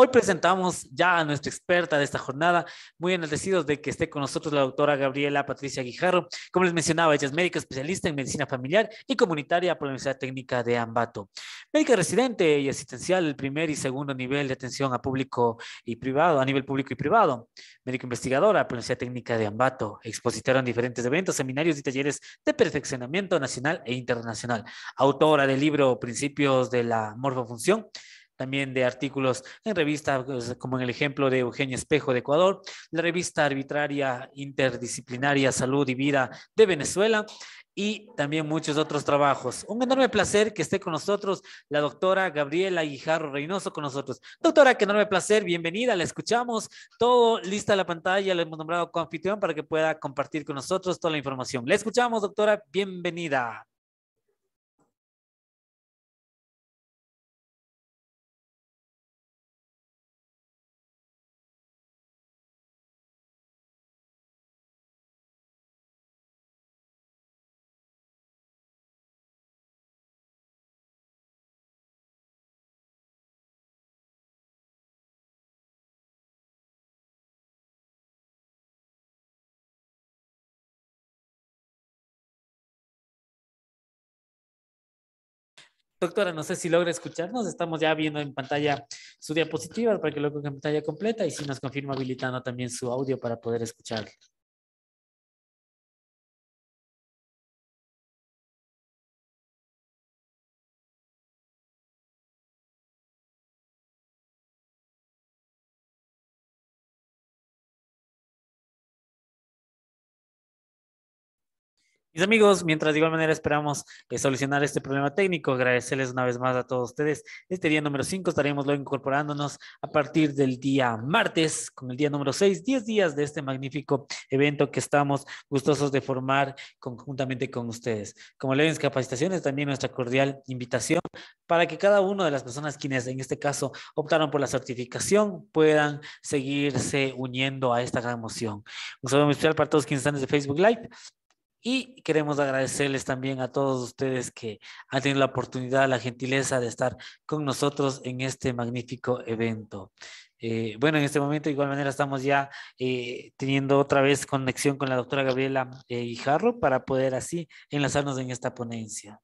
Hoy presentamos ya a nuestra experta de esta jornada, muy enaltecidos de que esté con nosotros la doctora Gabriela Patricia Guijarro. Como les mencionaba, ella es médica especialista en medicina familiar y comunitaria por la Universidad Técnica de Ambato. Médica residente y asistencial del primer y segundo nivel de atención a público y privado, a nivel público y privado. Médica investigadora por la Universidad Técnica de Ambato, expositora en diferentes eventos, seminarios y talleres de perfeccionamiento nacional e internacional. Autora del libro Principios de la Morfofunción, también de artículos en revistas, pues, como en el ejemplo de Eugenio Espejo de Ecuador, la revista arbitraria interdisciplinaria Salud y Vida de Venezuela y también muchos otros trabajos. Un enorme placer que esté con nosotros la doctora Gabriela Guijarro Reynoso con nosotros. Doctora, qué enorme placer, bienvenida, la escuchamos, todo lista la pantalla, la hemos nombrado coanfitrión para que pueda compartir con nosotros toda la información. La escuchamos, doctora, bienvenida. Doctora, no sé si logra escucharnos. Estamos ya viendo en pantalla su diapositiva para que lo ponga en pantalla completa y si nos confirma habilitando también su audio para poder escuchar. Mis amigos, mientras de igual manera esperamos solucionar este problema técnico, agradecerles una vez más a todos ustedes. Este día número 5 estaremos luego incorporándonos a partir del día martes con el día número 6, 10 días de este magnífico evento que estamos gustosos de formar conjuntamente con ustedes. Como Levens Capacitaciones, también nuestra cordial invitación para que cada una de las personas quienes en este caso optaron por la certificación puedan seguirse uniendo a esta gran moción. Un saludo muy especial para todos quienes están desde Facebook Live. Y queremos agradecerles también a todos ustedes que han tenido la oportunidad, la gentileza de estar con nosotros en este magnífico evento. Bueno, en este momento de igual manera estamos ya teniendo otra vez conexión con la doctora Gabriela Guijarro para poder así enlazarnos en esta ponencia.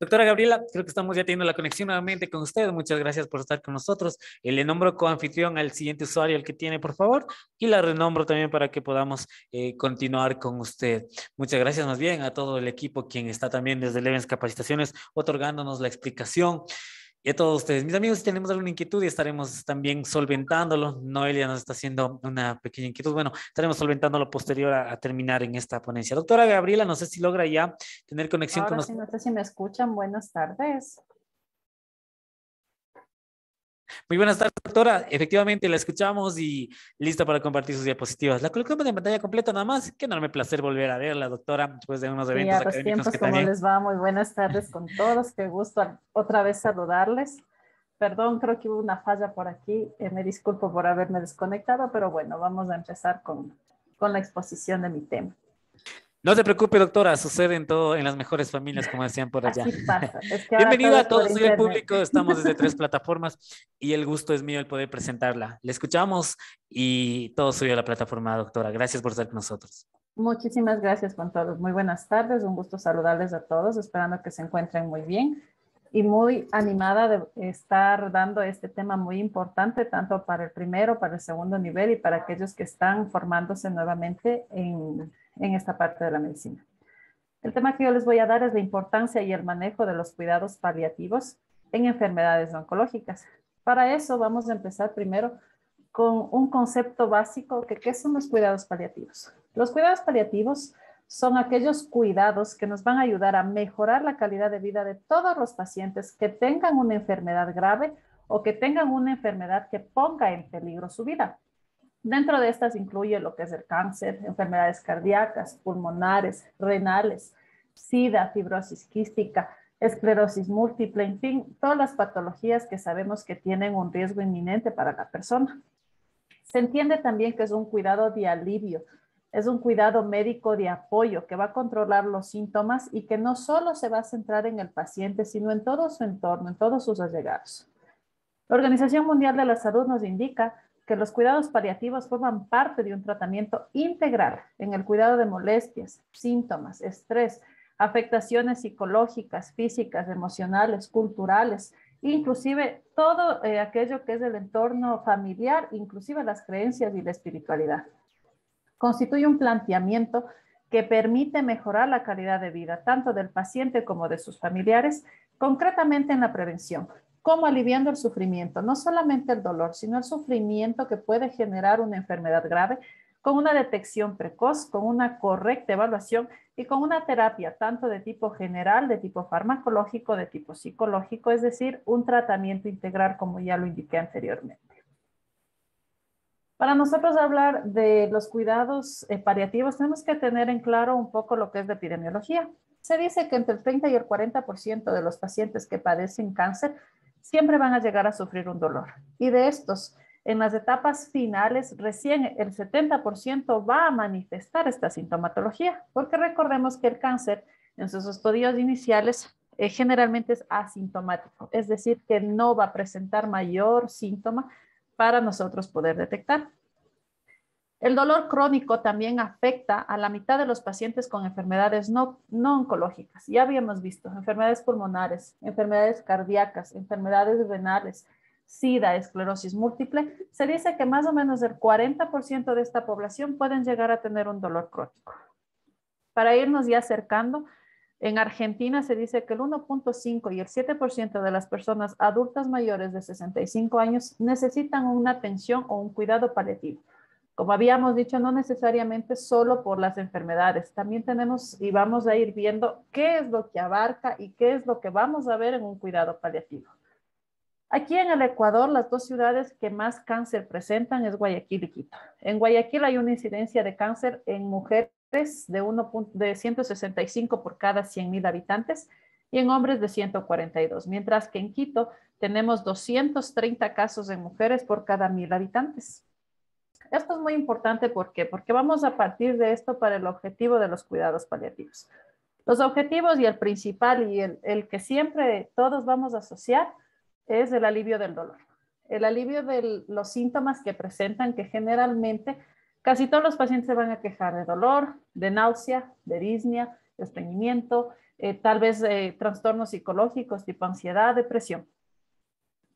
Doctora Gabriela, creo que estamos ya teniendo la conexión nuevamente con usted. Muchas gracias por estar con nosotros. Le nombro coanfitrión al siguiente usuario, el que tiene, por favor, y la renombro también para que podamos continuar con usted. Muchas gracias más bien a todo el equipo, quien está también desde Levens Capacitaciones, otorgándonos la explicación. Y a todos ustedes, mis amigos, si tenemos alguna inquietud y estaremos también solventándolo. Noelia nos está haciendo una pequeña inquietud. Bueno, estaremos solventándolo posterior a terminar en esta ponencia. Doctora Gabriela, no sé si logra ya tener conexión con Ahora sí, nosotros. no sé si me escuchan. Buenas tardes. Muy buenas tardes, doctora. Efectivamente, la escuchamos y lista para compartir sus diapositivas. La colocamos en pantalla completa nada más. Qué enorme placer volver a verla, doctora, después de unos Sí, eventos a los académicos tiempos, que ¿cómo también. les va? Muy buenas tardes con todos. Qué gusto otra vez saludarles. Perdón, creo que hubo una falla por aquí. Me disculpo por haberme desconectado, pero bueno, vamos a empezar con la exposición de mi tema. No se preocupe, doctora, sucede en todo, en las mejores familias, como decían por allá. Así pasa. Es que ahora todo Bienvenida a es por todos, soy el internet. público, estamos desde 3 plataformas y el gusto es mío el poder presentarla. Le escuchamos y todo suyo a la plataforma, doctora. Gracias por estar con nosotros. Muchísimas gracias con todos. Muy buenas tardes. Un gusto saludarles a todos, esperando que se encuentren muy bien y muy animada de estar dando este tema muy importante, tanto para el primero, para el segundo nivel y para aquellos que están formándose nuevamente en esta parte de la medicina. El tema que yo les voy a dar es la importancia y el manejo de los cuidados paliativos en enfermedades oncológicas. Para eso vamos a empezar primero con un concepto básico que ¿qué son los cuidados paliativos? Los cuidados paliativos son aquellos cuidados que nos van a ayudar a mejorar la calidad de vida de todos los pacientes que tengan una enfermedad grave o que tengan una enfermedad que ponga en peligro su vida. Dentro de estas incluye lo que es el cáncer, enfermedades cardíacas, pulmonares, renales, SIDA, fibrosis quística, esclerosis múltiple, en fin, todas las patologías que sabemos que tienen un riesgo inminente para la persona. Se entiende también que es un cuidado de alivio, es un cuidado médico de apoyo que va a controlar los síntomas y que no solo se va a centrar en el paciente, sino en todo su entorno, en todos sus allegados. La Organización Mundial de la Salud nos indica que los cuidados paliativos forman parte de un tratamiento integral en el cuidado de molestias, síntomas, estrés, afectaciones psicológicas, físicas, emocionales, culturales, inclusive todo aquello que es el entorno familiar, inclusive las creencias y la espiritualidad. Constituye un planteamiento que permite mejorar la calidad de vida tanto del paciente como de sus familiares, concretamente en la prevención, como aliviando el sufrimiento, no solamente el dolor, sino el sufrimiento que puede generar una enfermedad grave, con una detección precoz, con una correcta evaluación y con una terapia tanto de tipo general, de tipo farmacológico, de tipo psicológico, es decir, un tratamiento integral como ya lo indiqué anteriormente. Para nosotros hablar de los cuidados paliativos, tenemos que tener en claro un poco lo que es la epidemiología. Se dice que entre el 30 y el 40% de los pacientes que padecen cáncer siempre van a llegar a sufrir un dolor. Y de estos, en las etapas finales, recién el 70% va a manifestar esta sintomatología, porque recordemos que el cáncer en sus estadios iniciales generalmente es asintomático, es decir, que no va a presentar mayor síntoma para nosotros poder detectar. El dolor crónico también afecta a la mitad de los pacientes con enfermedades no oncológicas. Ya habíamos visto enfermedades pulmonares, enfermedades cardíacas, enfermedades renales, SIDA, esclerosis múltiple. Se dice que más o menos el 40% de esta población pueden llegar a tener un dolor crónico. Para irnos ya acercando, en Argentina se dice que el 1.5 y el 7% de las personas adultas mayores de 65 años necesitan una atención o un cuidado paliativo. Como habíamos dicho, no necesariamente solo por las enfermedades. También tenemos y vamos a ir viendo qué es lo que abarca y qué es lo que vamos a ver en un cuidado paliativo. Aquí en el Ecuador, las dos ciudades que más cáncer presentan es Guayaquil y Quito. En Guayaquil hay una incidencia de cáncer en mujeres de 165 por cada 100.000 habitantes y en hombres de 142, mientras que en Quito tenemos 230 casos en mujeres por cada 1.000 habitantes. Esto es muy importante, ¿por qué? Porque vamos a partir de esto para el objetivo de los cuidados paliativos. Los objetivos y el principal y el que siempre todos vamos a asociar es el alivio del dolor. El alivio de los síntomas que presentan, que generalmente casi todos los pacientes se van a quejar de dolor, de náusea, de disnea, de estreñimiento, tal vez trastornos psicológicos tipo ansiedad, depresión.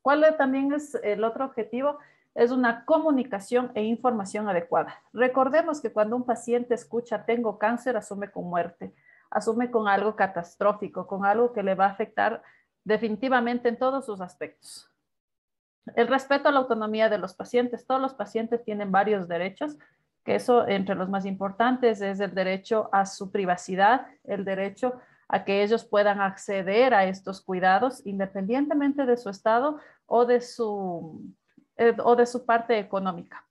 ¿Cuál también es el otro objetivo? Es una comunicación e información adecuada. Recordemos que cuando un paciente escucha tengo cáncer, asume con muerte, asume con algo catastrófico, con algo que le va a afectar definitivamente en todos sus aspectos. El respeto a la autonomía de los pacientes. Todos los pacientes tienen varios derechos, que eso entre los más importantes es el derecho a su privacidad, el derecho a que ellos puedan acceder a estos cuidados independientemente de su estado o de su parte económica.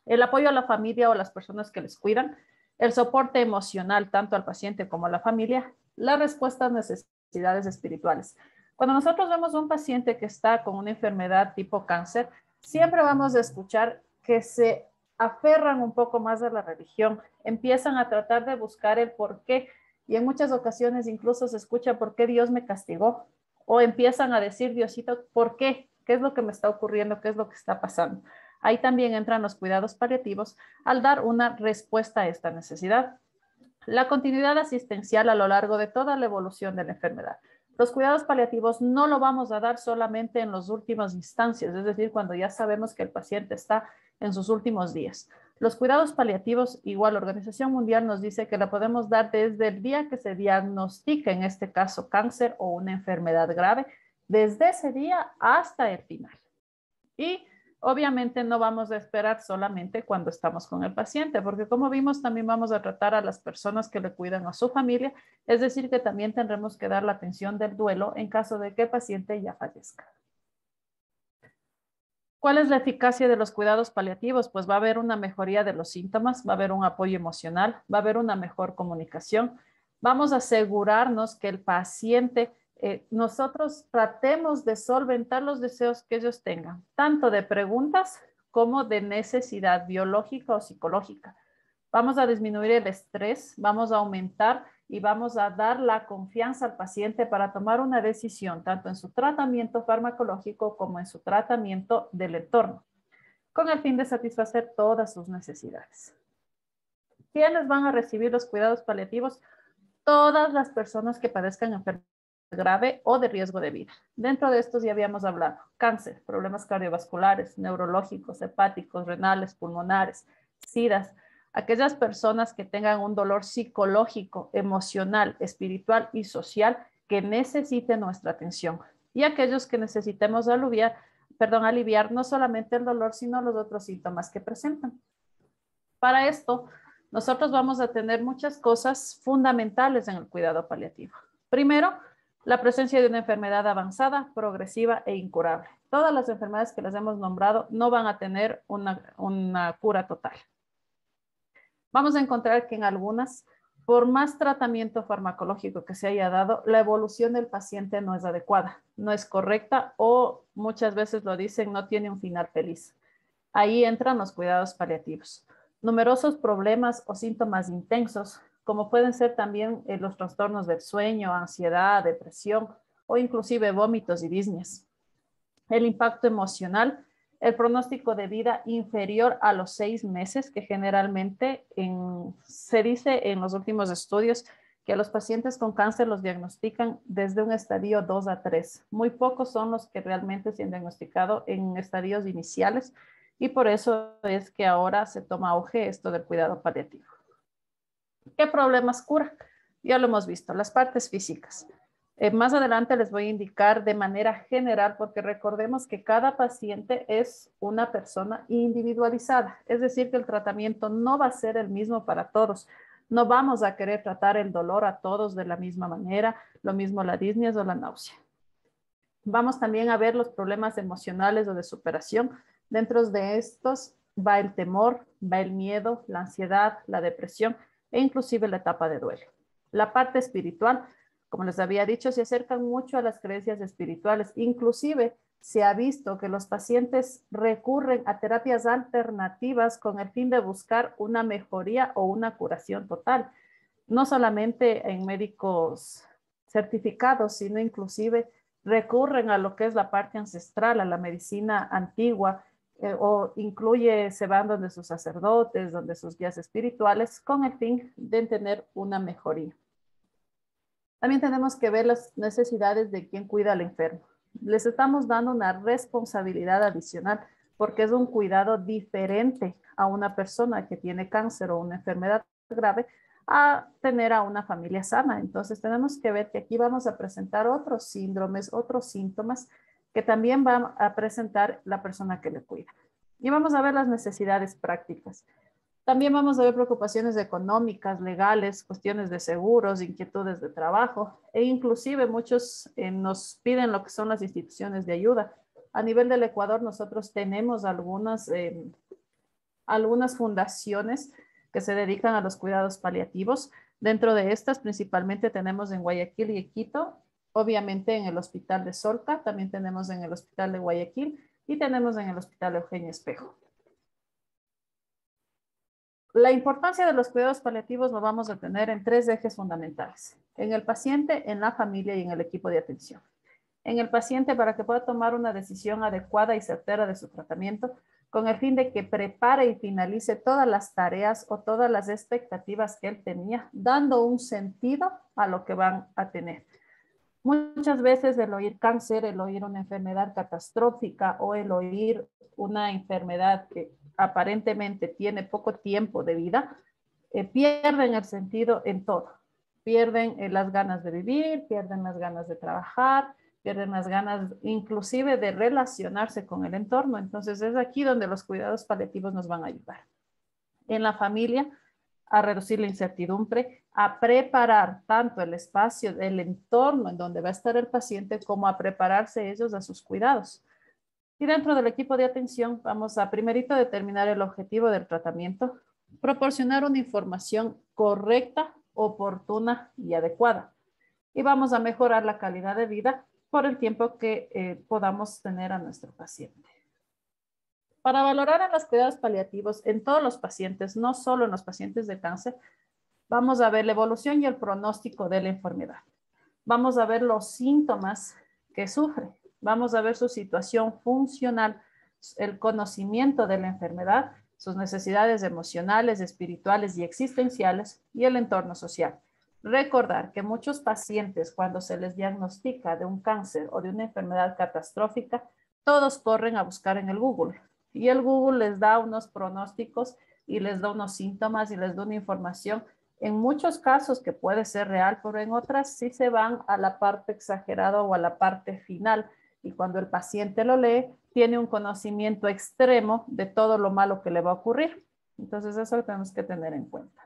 El apoyo a la familia o a las personas que les cuidan, el soporte emocional tanto al paciente como a la familia, la respuesta a necesidades espirituales. Cuando nosotros vemos un paciente que está con una enfermedad tipo cáncer, siempre vamos a escuchar que se aferran un poco más a la religión, empiezan a tratar de buscar el por qué y en muchas ocasiones incluso se escucha por qué Dios me castigó o empiezan a decir, Diosito, ¿por qué? ¿Qué es lo que me está ocurriendo? ¿Qué es lo que está pasando? Ahí también entran los cuidados paliativos al dar una respuesta a esta necesidad. La continuidad asistencial a lo largo de toda la evolución de la enfermedad. Los cuidados paliativos no lo vamos a dar solamente en las últimas instancias, es decir, cuando ya sabemos que el paciente está en sus últimos días. Los cuidados paliativos, igual la Organización Mundial nos dice que la podemos dar desde el día que se diagnostica, en este caso cáncer o una enfermedad grave, desde ese día hasta el final. Y obviamente no vamos a esperar solamente cuando estamos con el paciente, porque como vimos, también vamos a tratar a las personas que le cuidan a su familia, es decir, que también tendremos que dar la atención del duelo en caso de que el paciente ya fallezca. ¿Cuál es la eficacia de los cuidados paliativos? Pues va a haber una mejoría de los síntomas, va a haber un apoyo emocional, va a haber una mejor comunicación. Vamos a asegurarnos que el paciente, nosotros tratemos de solventar los deseos que ellos tengan, tanto de preguntas como de necesidad biológica o psicológica. Vamos a disminuir el estrés, vamos a aumentar y vamos a dar la confianza al paciente para tomar una decisión, tanto en su tratamiento farmacológico como en su tratamiento del entorno, con el fin de satisfacer todas sus necesidades. ¿Quiénes van a recibir los cuidados paliativos? Todas las personas que padezcan enfermedad grave o de riesgo de vida. Dentro de estos ya habíamos hablado: cáncer, problemas cardiovasculares, neurológicos, hepáticos, renales, pulmonares, SIDAs, aquellas personas que tengan un dolor psicológico, emocional, espiritual y social que necesiten nuestra atención, y aquellos que necesitemos aliviar no solamente el dolor, sino los otros síntomas que presentan. Para esto, nosotros vamos a tener muchas cosas fundamentales en el cuidado paliativo. Primero, la presencia de una enfermedad avanzada, progresiva e incurable. Todas las enfermedades que les hemos nombrado no van a tener una cura total. Vamos a encontrar que en algunas, por más tratamiento farmacológico que se haya dado, la evolución del paciente no es adecuada, no es correcta, o muchas veces lo dicen, no tiene un final feliz. Ahí entran los cuidados paliativos. Numerosos problemas o síntomas intensos, como pueden ser también los trastornos del sueño, ansiedad, depresión o inclusive vómitos y disneyas. El impacto emocional, el pronóstico de vida inferior a los 6 meses, que generalmente se dice en los últimos estudios que a los pacientes con cáncer los diagnostican desde un estadio 2 a 3. Muy pocos son los que realmente se han diagnosticado en estadios iniciales, y por eso es que ahora se toma auge esto del cuidado paliativo. ¿Qué problemas cura? Ya lo hemos visto, las partes físicas. Más adelante les voy a indicar de manera general, porque recordemos que cada paciente es una persona individualizada, es decir, que el tratamiento no va a ser el mismo para todos. No vamos a querer tratar el dolor a todos de la misma manera, lo mismo la disnea o la náusea. Vamos también a ver los problemas emocionales o de superación. Dentro de estos va el temor, va el miedo, la ansiedad, la depresión e inclusive la etapa de duelo. La parte espiritual, como les había dicho, se acercan mucho a las creencias espirituales. Inclusive se ha visto que los pacientes recurren a terapias alternativas con el fin de buscar una mejoría o una curación total. No solamente en médicos certificados, sino inclusive recurren a lo que es la parte ancestral, a la medicina antigua, o incluye, se van donde sus sacerdotes, donde sus guías espirituales, con el fin de tener una mejoría. También tenemos que ver las necesidades de quien cuida al enfermo. Les estamos dando una responsabilidad adicional, porque es un cuidado diferente a una persona que tiene cáncer o una enfermedad grave a tener a una familia sana. Entonces tenemos que ver que aquí vamos a presentar otros síndromes, otros síntomas que también va a presentar la persona que le cuida. Y vamos a ver las necesidades prácticas. También vamos a ver preocupaciones económicas, legales, cuestiones de seguros, inquietudes de trabajo, e inclusive muchos nos piden lo que son las instituciones de ayuda. A nivel del Ecuador, nosotros tenemos algunas fundaciones que se dedican a los cuidados paliativos. Dentro de estas, principalmente tenemos en Guayaquil y Quito, obviamente en el Hospital de Solca, también tenemos en el Hospital de Guayaquil y tenemos en el Hospital Eugenio Espejo. La importancia de los cuidados paliativos lo vamos a tener en 3 ejes fundamentales: en el paciente, en la familia y en el equipo de atención. En el paciente, para que pueda tomar una decisión adecuada y certera de su tratamiento, con el fin de que prepare y finalice todas las tareas o todas las expectativas que él tenía, dando un sentido a lo que van a tener. Muchas veces el oír cáncer, el oír una enfermedad catastrófica o el oír una enfermedad que aparentemente tiene poco tiempo de vida, pierden el sentido en todo. Pierden las ganas de vivir, pierden las ganas de trabajar, pierden las ganas inclusive de relacionarse con el entorno. Entonces es aquí donde los cuidados paliativos nos van a ayudar. En la familia, a reducir la incertidumbre, a preparar tanto el espacio, el entorno en donde va a estar el paciente, como a prepararse ellos a sus cuidados. Y dentro del equipo de atención, vamos a primerito determinar el objetivo del tratamiento, proporcionar una información correcta, oportuna y adecuada. Y vamos a mejorar la calidad de vida por el tiempo que podamos tener a nuestro paciente. Para valorar en los cuidados paliativos en todos los pacientes, no solo en los pacientes de cáncer, vamos a ver la evolución y el pronóstico de la enfermedad. Vamos a ver los síntomas que sufre. Vamos a ver su situación funcional, el conocimiento de la enfermedad, sus necesidades emocionales, espirituales y existenciales y el entorno social. Recordar que muchos pacientes, cuando se les diagnostica de un cáncer o de una enfermedad catastrófica, todos corren a buscar en el Google. Y el Google les da unos pronósticos y les da unos síntomas y les da una información, en muchos casos que puede ser real, pero en otras sí se van a la parte exagerada o a la parte final. Y cuando el paciente lo lee, tiene un conocimiento extremo de todo lo malo que le va a ocurrir. Entonces eso lo tenemos que tener en cuenta.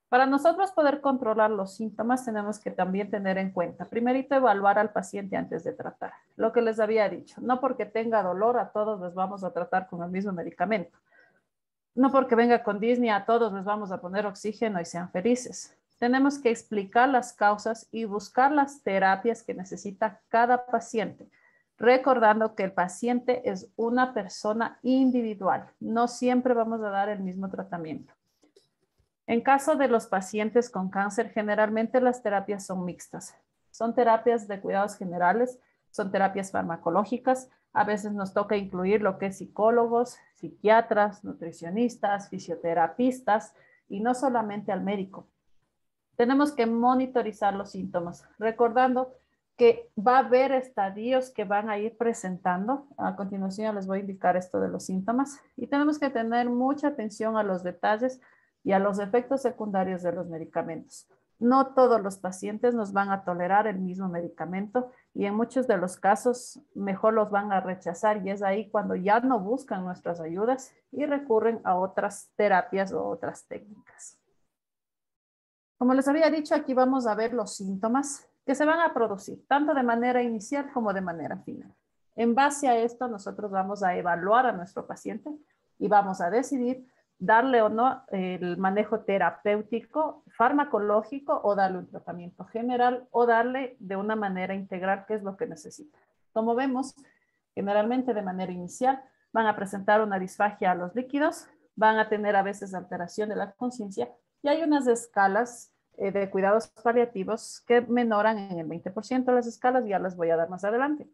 Para nosotros poder controlar los síntomas, tenemos que también tener en cuenta, primerito, evaluar al paciente antes de tratar. Lo que les había dicho, no porque tenga dolor a todos les vamos a tratar con el mismo medicamento. No porque venga con Disney a todos les vamos a poner oxígeno y sean felices. Tenemos que explicar las causas y buscar las terapias que necesita cada paciente, recordando que el paciente es una persona individual. No siempre vamos a dar el mismo tratamiento. En caso de los pacientes con cáncer, generalmente las terapias son mixtas. Son terapias de cuidados generales, son terapias farmacológicas. A veces nos toca incluir lo que es psicólogos, psiquiatras, nutricionistas, fisioterapistas y no solamente al médico. Tenemos que monitorizar los síntomas, recordando que va a haber estadios que van a ir presentando. A continuación les voy a indicar esto de los síntomas y tenemos que tener mucha atención a los detalles y a los efectos secundarios de los medicamentos. No todos los pacientes nos van a tolerar el mismo medicamento y en muchos de los casos mejor los van a rechazar y es ahí cuando ya no buscan nuestras ayudas y recurren a otras terapias o otras técnicas. Como les había dicho, aquí vamos a ver los síntomas que se van a producir, tanto de manera inicial como de manera final. En base a esto, nosotros vamos a evaluar a nuestro paciente y vamos a decidir darle o no el manejo terapéutico, farmacológico o darle un tratamiento general o darle de una manera integral qué es lo que necesita. Como vemos, generalmente de manera inicial van a presentar una disfagia a los líquidos, van a tener a veces alteración de la conciencia y hay unas escalas de cuidados paliativos que menoran en el 20% las escalas, ya las voy a dar más adelante.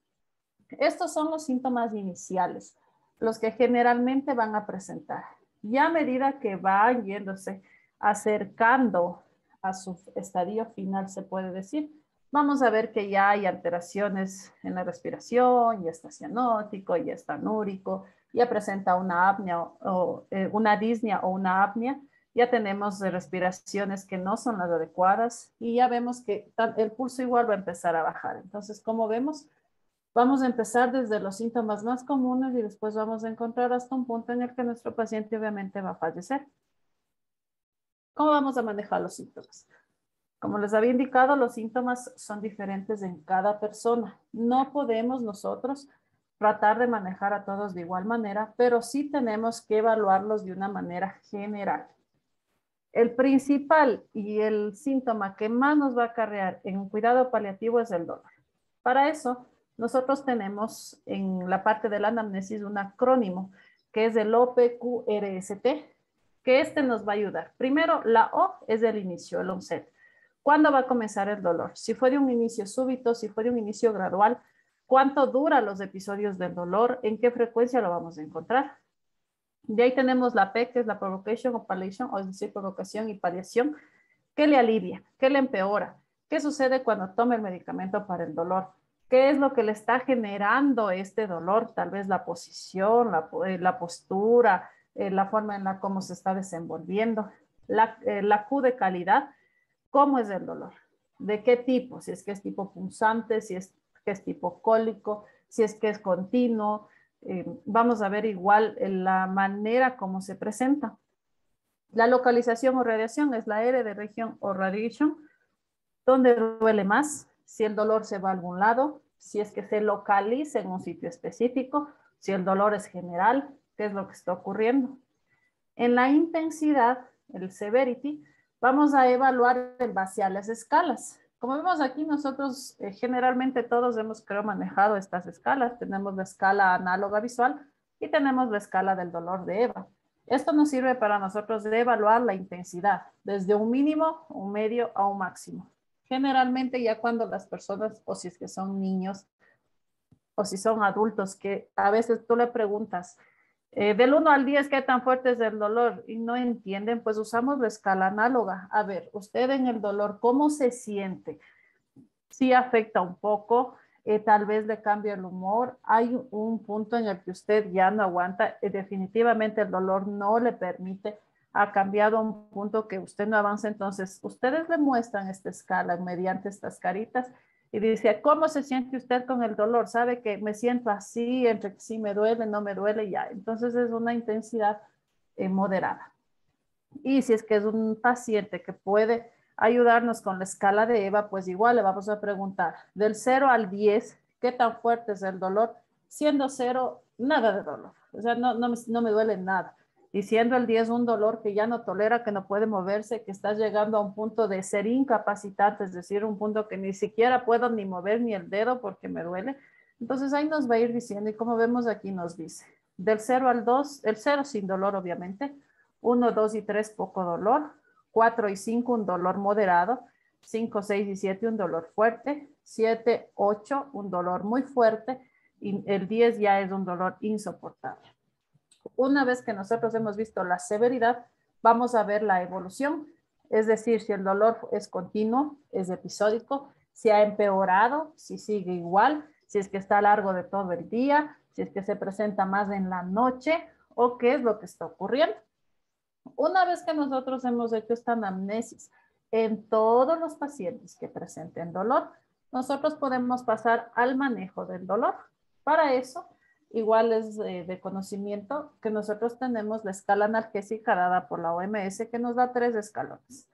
Estos son los síntomas iniciales, los que generalmente van a presentar. Ya a medida que van yéndose, acercando a su estadio final, se puede decir, vamos a ver que ya hay alteraciones en la respiración, ya está cianótico, ya está núrico, ya presenta una apnea o una disnea o una apnea, ya tenemos respiraciones que no son las adecuadas y ya vemos que el pulso igual va a empezar a bajar. Entonces, como vemos, vamos a empezar desde los síntomas más comunes y después vamos a encontrar hasta un punto en el que nuestro paciente obviamente va a fallecer. ¿Cómo vamos a manejar los síntomas? Como les había indicado, los síntomas son diferentes en cada persona. No podemos nosotros tratar de manejar a todos de igual manera, pero sí tenemos que evaluarlos de una manera general. El principal y el síntoma que más nos va a acarrear en un cuidado paliativo es el dolor. Para eso, nosotros tenemos en la parte de la anamnesis un acrónimo que es el OPQRST, que este nos va a ayudar. Primero, la O es el inicio, el onset. ¿Cuándo va a comenzar el dolor? Si fue de un inicio súbito, si fue de un inicio gradual, ¿cuánto duran los episodios del dolor? ¿En qué frecuencia lo vamos a encontrar? De ahí tenemos la P, que es la provocation o palliation, o es decir, provocación y paliación. ¿Qué le alivia? ¿Qué le empeora? ¿Qué sucede cuando toma el medicamento para el dolor? ¿Qué es lo que le está generando este dolor? Tal vez la posición, la postura, la forma en la cómo se está desenvolviendo. La Q de calidad, ¿cómo es el dolor? ¿De qué tipo? Si es que es tipo punzante, si es que es tipo cólico, si es que es continuo. Vamos a ver igual la manera como se presenta. La localización o radiación es la R de región o radiation, donde duele más, si el dolor se va a algún lado, si es que se localiza en un sitio específico, si el dolor es general, qué es lo que está ocurriendo. En la intensidad, el severity, vamos a evaluar en base a las escalas. Como vemos aquí, nosotros generalmente todos hemos, creo, manejado estas escalas. Tenemos la escala análoga visual y tenemos la escala del dolor de EVA. Esto nos sirve para nosotros de evaluar la intensidad, desde un mínimo, un medio a un máximo. Generalmente ya cuando las personas, o si es que son niños, o si son adultos, que a veces tú le preguntas, del 1 al 10, ¿qué tan fuerte es el dolor? Y no entienden, pues usamos la escala análoga. A ver, usted en el dolor, ¿cómo se siente? Sí afecta un poco, tal vez le cambia el humor. Hay un punto en el que usted ya no aguanta, definitivamente el dolor no le permite, ha cambiado a un punto que usted no avanza. Entonces, ustedes le muestran esta escala mediante estas caritas y dice, ¿cómo se siente usted con el dolor? ¿Sabe que me siento así, entre que sí me duele, no me duele? Ya, entonces es una intensidad moderada. Y si es que es un paciente que puede ayudarnos con la escala de EVA, pues igual le vamos a preguntar del 0 al 10, ¿qué tan fuerte es el dolor? Siendo 0, nada de dolor. O sea, no me duele nada. Y siendo el 10 un dolor que ya no tolera, que no puede moverse, que está llegando a un punto de ser incapacitante, es decir, un punto que ni siquiera puedo ni mover ni el dedo porque me duele. Entonces ahí nos va a ir diciendo, y como vemos aquí nos dice, del 0 al 2, el 0 sin dolor obviamente, 1, 2 y 3 poco dolor, 4 y 5 un dolor moderado, 5, 6 y 7 un dolor fuerte, 7, 8 un dolor muy fuerte y el 10 ya es un dolor insoportable. Una vez que nosotros hemos visto la severidad, vamos a ver la evolución, es decir, si el dolor es continuo, es episódico, si ha empeorado, si sigue igual, si es que está a lo largo de todo el día, si es que se presenta más en la noche o qué es lo que está ocurriendo. Una vez que nosotros hemos hecho esta anamnesis en todos los pacientes que presenten dolor, nosotros podemos pasar al manejo del dolor. Para eso, igual es de conocimiento que nosotros tenemos la escala analgésica dada por la OMS que nos da 3 escalones.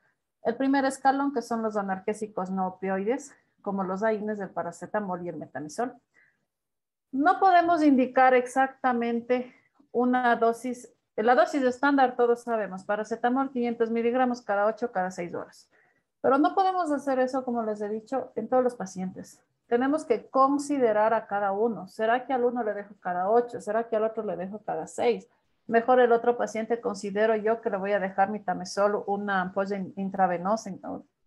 El primer escalón, que son los analgésicos no opioides, como los AINES, el paracetamol y el metamizol. No podemos indicar exactamente una dosis. La dosis estándar, todos sabemos, paracetamol 500 miligramos cada 8, cada 6 horas. Pero no podemos hacer eso, como les he dicho, en todos los pacientes. Tenemos que considerar a cada uno. ¿Será que al uno le dejo cada 8? ¿Será que al otro le dejo cada 6? Mejor el otro paciente considero yo que le voy a dejar mitamezol, una ampolla intravenosa.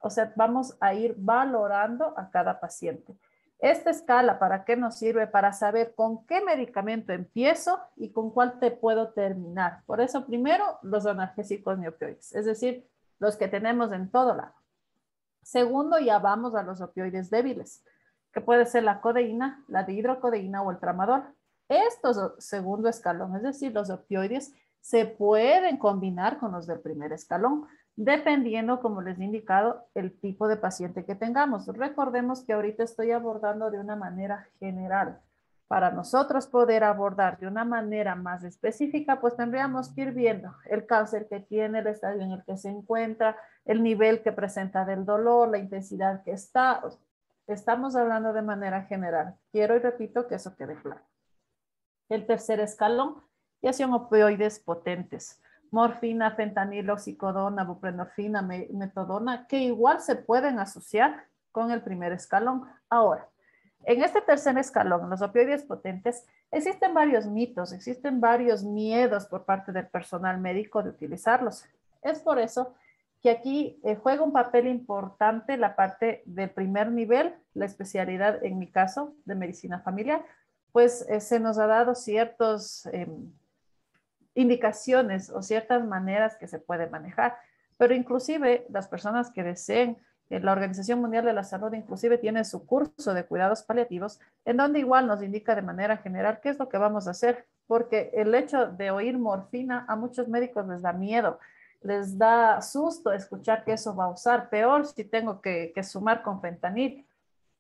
O sea, vamos a ir valorando a cada paciente. Esta escala, ¿para qué nos sirve? Para saber con qué medicamento empiezo y con cuál te puedo terminar. Por eso, primero, los analgésicos ni opioides, es decir, los que tenemos en todo lado. Segundo, ya vamos a los opioides débiles, que puede ser la codeína, la dihidrocodeína o el tramadol. Estos segundo escalón, es decir, los opioides, se pueden combinar con los del primer escalón, dependiendo, como les he indicado, el tipo de paciente que tengamos. Recordemos que ahorita estoy abordando de una manera general. Para nosotros poder abordar de una manera más específica, pues tendríamos que ir viendo el cáncer que tiene, el estadio en el que se encuentra, el nivel que presenta del dolor, la intensidad que está. Estamos hablando de manera general. Quiero y repito que eso quede claro. El tercer escalón ya son opioides potentes. Morfina, fentanilo, oxicodona, buprenorfina, metadona, que igual se pueden asociar con el primer escalón. Ahora, en este tercer escalón, los opioides potentes, existen varios mitos, existen varios miedos por parte del personal médico de utilizarlos. Es por eso que aquí juega un papel importante la parte del primer nivel, la especialidad, en mi caso, de medicina familiar, pues se nos ha dado ciertas indicaciones o ciertas maneras que se puede manejar, pero inclusive las personas que deseen, la Organización Mundial de la Salud inclusive tiene su curso de cuidados paliativos, en donde igual nos indica de manera general qué es lo que vamos a hacer, porque el hecho de oír morfina a muchos médicos les da miedo. les da susto escuchar que eso va a usar, peor si tengo que sumar con fentanil.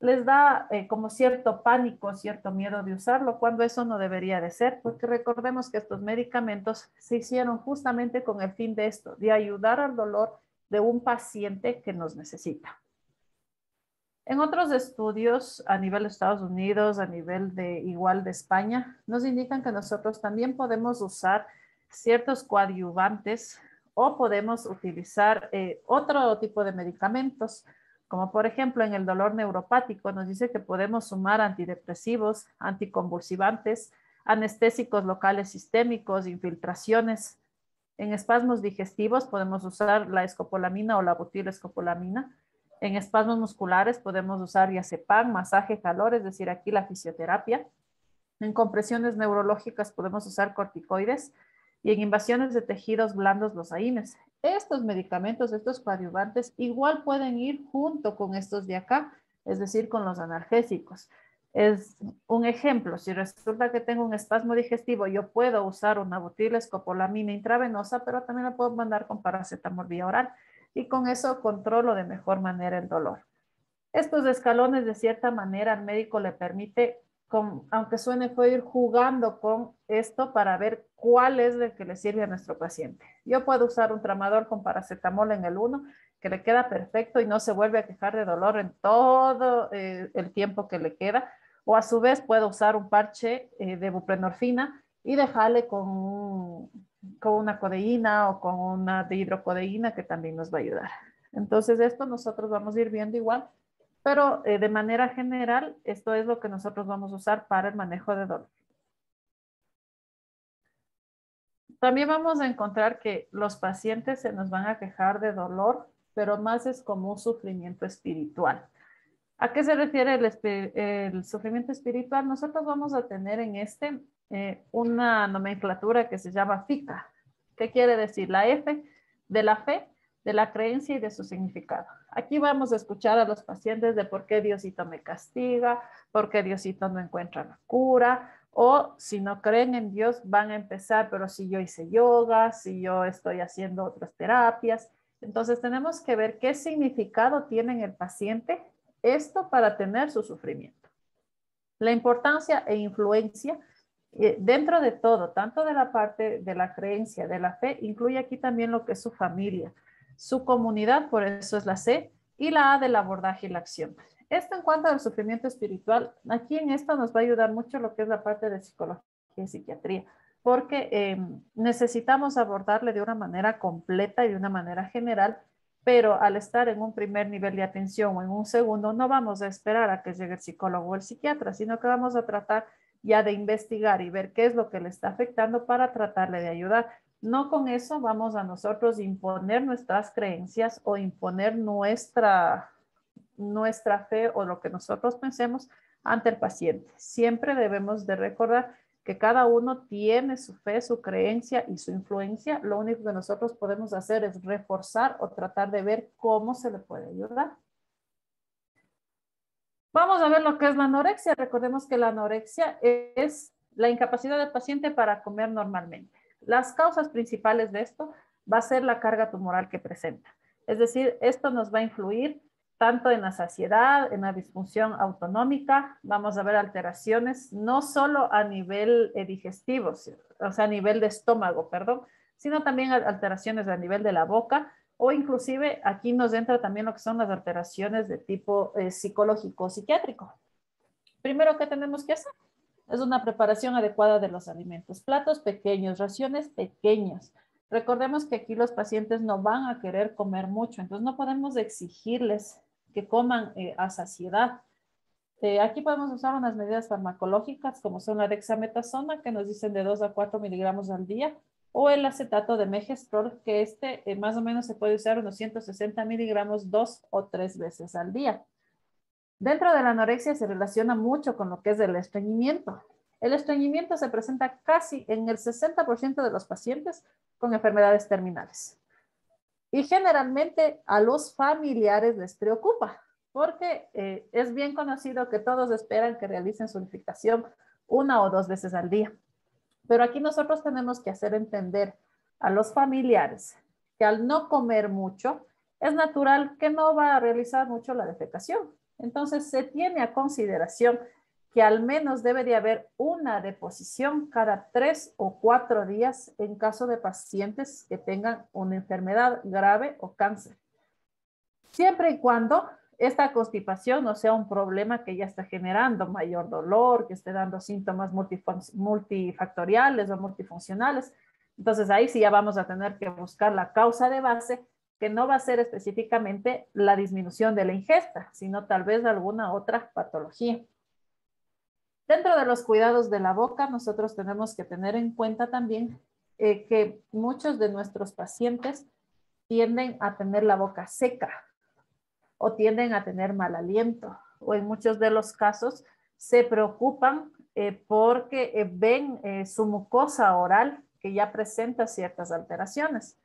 Les da como cierto pánico, cierto miedo de usarlo, cuando eso no debería de ser, porque recordemos que estos medicamentos se hicieron justamente con el fin de esto, de ayudar al dolor de un paciente que nos necesita. En otros estudios a nivel de Estados Unidos, a nivel de igual de España, nos indican que nosotros también podemos usar ciertos coadyuvantes o podemos utilizar otro tipo de medicamentos, como por ejemplo en el dolor neuropático nos dice que podemos sumar antidepresivos, anticonvulsivantes, anestésicos locales sistémicos, infiltraciones. En espasmos digestivos podemos usar la escopolamina o la butilescopolamina. En espasmos musculares podemos usar diazepam, masaje, calor, es decir, aquí la fisioterapia. En compresiones neurológicas podemos usar corticoides y en invasiones de tejidos blandos los AINES. Estos medicamentos, estos coadyuvantes, igual pueden ir junto con estos de acá, es decir, con los analgésicos. Es un ejemplo, si resulta que tengo un espasmo digestivo, yo puedo usar una butilescopolamina intravenosa, pero también la puedo mandar con paracetamol vía oral y con eso controlo de mejor manera el dolor. Estos escalones, de cierta manera, al médico le permite, aunque suene feo, ir jugando con esto para ver cuál es el que le sirve a nuestro paciente. Yo puedo usar un tramador con paracetamol en el 1, que le queda perfecto y no se vuelve a quejar de dolor en todo el tiempo que le queda. O a su vez puedo usar un parche de buprenorfina y dejarle con una codeína o con una dihidrocodeína que también nos va a ayudar. Entonces esto nosotros vamos a ir viendo igual, pero de manera general esto es lo que nosotros vamos a usar para el manejo de dolor. También vamos a encontrar que los pacientes se nos van a quejar de dolor, pero más es como un sufrimiento espiritual. ¿A qué se refiere el sufrimiento espiritual? Nosotros vamos a tener en una nomenclatura que se llama FICA. ¿Qué quiere decir? La F de la fe, de la creencia y de su significado. Aquí vamos a escuchar a los pacientes de por qué Diosito me castiga, por qué Diosito no encuentra la cura, o si no creen en Dios van a empezar, pero si yo hice yoga, si yo estoy haciendo otras terapias. Entonces tenemos que ver qué significado tiene en el paciente esto para tener su sufrimiento. La importancia e influencia dentro de todo, tanto de la parte de la creencia, de la fe, incluye aquí también lo que es su familia, su comunidad, por eso es la C, y la A del abordaje y la acción. Esto en cuanto al sufrimiento espiritual, aquí en esto nos va a ayudar mucho lo que es la parte de psicología y psiquiatría, porque necesitamos abordarle de una manera completa y de una manera general, pero al estar en un primer nivel de atención o en un segundo, no vamos a esperar a que llegue el psicólogo o el psiquiatra, sino que vamos a tratar ya de investigar y ver qué es lo que le está afectando para tratarle de ayudar. No con eso vamos a nosotros imponer nuestras creencias o imponer nuestra fe o lo que nosotros pensemos ante el paciente. Siempre debemos de recordar que cada uno tiene su fe, su creencia y su influencia. Lo único que nosotros podemos hacer es reforzar o tratar de ver cómo se le puede ayudar. Vamos a ver lo que es la anorexia. Recordemos que la anorexia es la incapacidad del paciente para comer normalmente. Las causas principales de esto va a ser la carga tumoral que presenta. Es decir, esto nos va a influir tanto en la saciedad, en la disfunción autonómica. Vamos a ver alteraciones no solo a nivel digestivo, o sea, a nivel de estómago, perdón, sino también alteraciones a nivel de la boca, o inclusive aquí nos entra también lo que son las alteraciones de tipo psicológico o psiquiátrico. Primero, ¿qué tenemos que hacer? Es una preparación adecuada de los alimentos. Platos pequeños, raciones pequeñas. Recordemos que aquí los pacientes no van a querer comer mucho, entonces no podemos exigirles que coman a saciedad. Aquí podemos usar unas medidas farmacológicas como son la dexametasona, que nos dicen de 2 a 4 miligramos al día, o el acetato de megestrol, que más o menos se puede usar unos 160 miligramos 2 o 3 veces al día. Dentro de la anorexia se relaciona mucho con lo que es el estreñimiento. El estreñimiento se presenta casi en el 60% de los pacientes con enfermedades terminales. Y generalmente a los familiares les preocupa, porque es bien conocido que todos esperan que realicen su unificación 1 o 2 veces al día. Pero aquí nosotros tenemos que hacer entender a los familiares que al no comer mucho, es natural que no va a realizar mucho la defecación. Entonces se tiene a consideración que al menos debe de haber una deposición cada 3 o 4 días en caso de pacientes que tengan una enfermedad grave o cáncer. Siempre y cuando esta constipación no sea un problema que ya está generando mayor dolor, que esté dando síntomas multifactoriales o multifuncionales. Entonces ahí sí ya vamos a tener que buscar la causa de base, que no va a ser específicamente la disminución de la ingesta, sino tal vez alguna otra patología. Dentro de los cuidados de la boca, nosotros tenemos que tener en cuenta también que muchos de nuestros pacientes tienden a tener la boca seca o tienden a tener mal aliento, o en muchos de los casos se preocupan porque ven su mucosa oral que ya presenta ciertas alteraciones.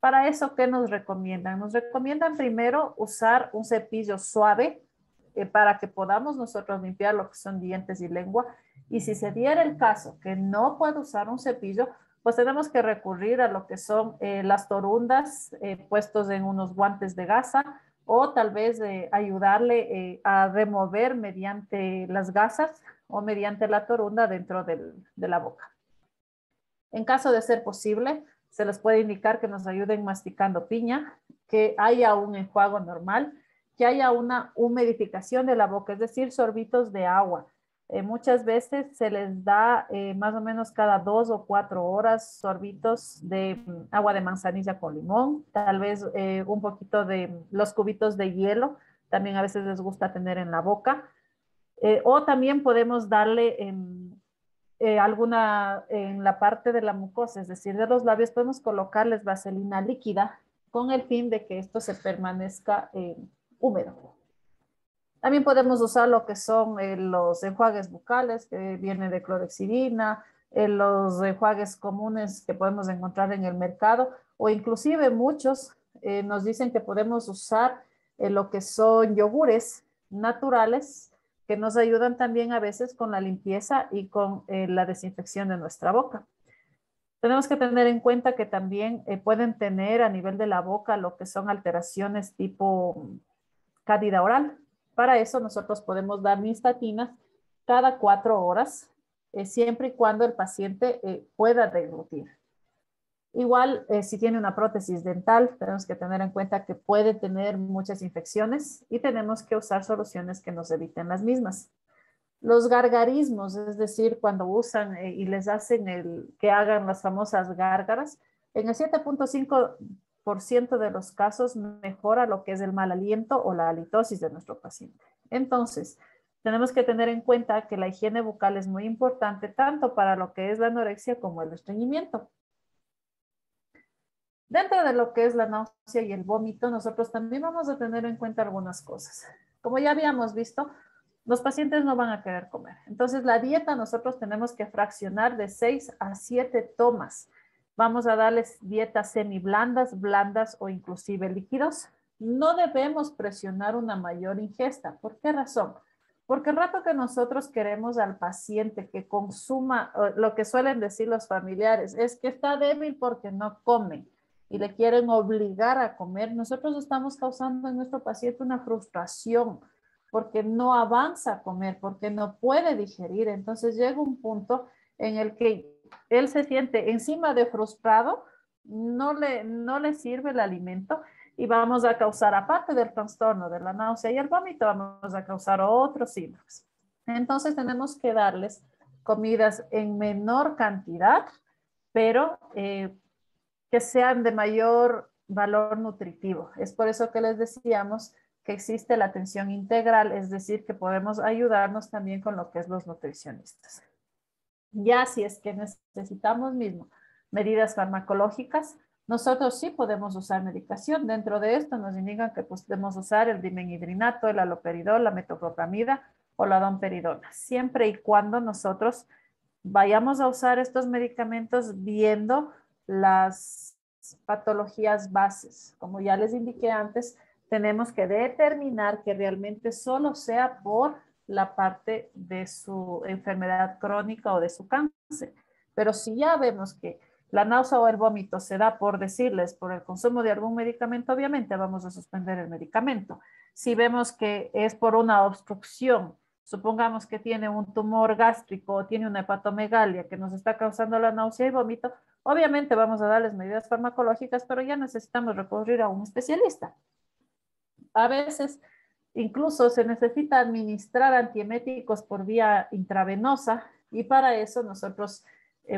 Para eso, ¿qué nos recomiendan? Nos recomiendan primero usar un cepillo suave para que podamos nosotros limpiar lo que son dientes y lengua. Y si se diera el caso que no puedo usar un cepillo, pues tenemos que recurrir a lo que son las torundas puestos en unos guantes de gasa, o tal vez ayudarle a remover mediante las gasas o mediante la torunda dentro de la boca. En caso de ser posible, se les puede indicar que nos ayuden masticando piña, que haya un enjuago normal, que haya una humidificación de la boca, es decir, sorbitos de agua. Muchas veces se les da más o menos cada 2 o 4 horas sorbitos de agua de manzanilla con limón, tal vez un poquito de los cubitos de hielo, también a veces les gusta tener en la boca. O también podemos darle alguna en la parte de la mucosa, es decir, de los labios, podemos colocarles vaselina líquida con el fin de que esto se permanezca húmedo. También podemos usar lo que son los enjuagues bucales que vienen de clorexidina, los enjuagues comunes que podemos encontrar en el mercado, o inclusive muchos nos dicen que podemos usar lo que son yogures naturales que nos ayudan también a veces con la limpieza y con la desinfección de nuestra boca. Tenemos que tener en cuenta que también pueden tener a nivel de la boca lo que son alteraciones tipo cándida oral. Para eso nosotros podemos dar nistatinas cada 4 horas, siempre y cuando el paciente pueda deglutir. Igual, si tiene una prótesis dental, tenemos que tener en cuenta que puede tener muchas infecciones y tenemos que usar soluciones que nos eviten las mismas. Los gargarismos, es decir, cuando usan y les hacen que hagan las famosas gárgaras, en el 7.5% de los casos mejora lo que es el mal aliento o la halitosis de nuestro paciente. Entonces, tenemos que tener en cuenta que la higiene bucal es muy importante tanto para lo que es la anorexia como el estreñimiento. Dentro de lo que es la náusea y el vómito, nosotros también vamos a tener en cuenta algunas cosas. Como ya habíamos visto, los pacientes no van a querer comer. Entonces, la dieta nosotros tenemos que fraccionar de 6 a 7 tomas. Vamos a darles dietas semiblandas, blandas o inclusive líquidos. No debemos presionar una mayor ingesta. ¿Por qué razón? Porque el rato que nosotros queremos al paciente que consuma, lo que suelen decir los familiares, es que está débil porque no come y le quieren obligar a comer, nosotros estamos causando en nuestro paciente una frustración porque no avanza a comer, porque no puede digerir. Entonces llega un punto en el que él se siente encima de frustrado, no le sirve el alimento y vamos a causar, aparte del trastorno de la náusea y el vómito, vamos a causar otros síntomas. Entonces tenemos que darles comidas en menor cantidad, pero que sean de mayor valor nutritivo. Es por eso que les decíamos que existe la atención integral, es decir, que podemos ayudarnos también con lo que es los nutricionistas. Ya si es que necesitamos mismo medidas farmacológicas, nosotros sí podemos usar medicación. Dentro de esto nos indican que podemos usar el dimenhidrinato, el haloperidol, la metoclopramida o la domperidona, siempre y cuando nosotros vayamos a usar estos medicamentos viendo las patologías bases. Como ya les indiqué antes, tenemos que determinar que realmente solo sea por la parte de su enfermedad crónica o de su cáncer. Pero si ya vemos que la náusea o el vómito se da por decirles, por el consumo de algún medicamento, obviamente vamos a suspender el medicamento. Si vemos que es por una obstrucción, supongamos que tiene un tumor gástrico o tiene una hepatomegalia que nos está causando la náusea y vómito, obviamente vamos a darles medidas farmacológicas, pero ya necesitamos recurrir a un especialista. A veces incluso se necesita administrar antieméticos por vía intravenosa y para eso nosotros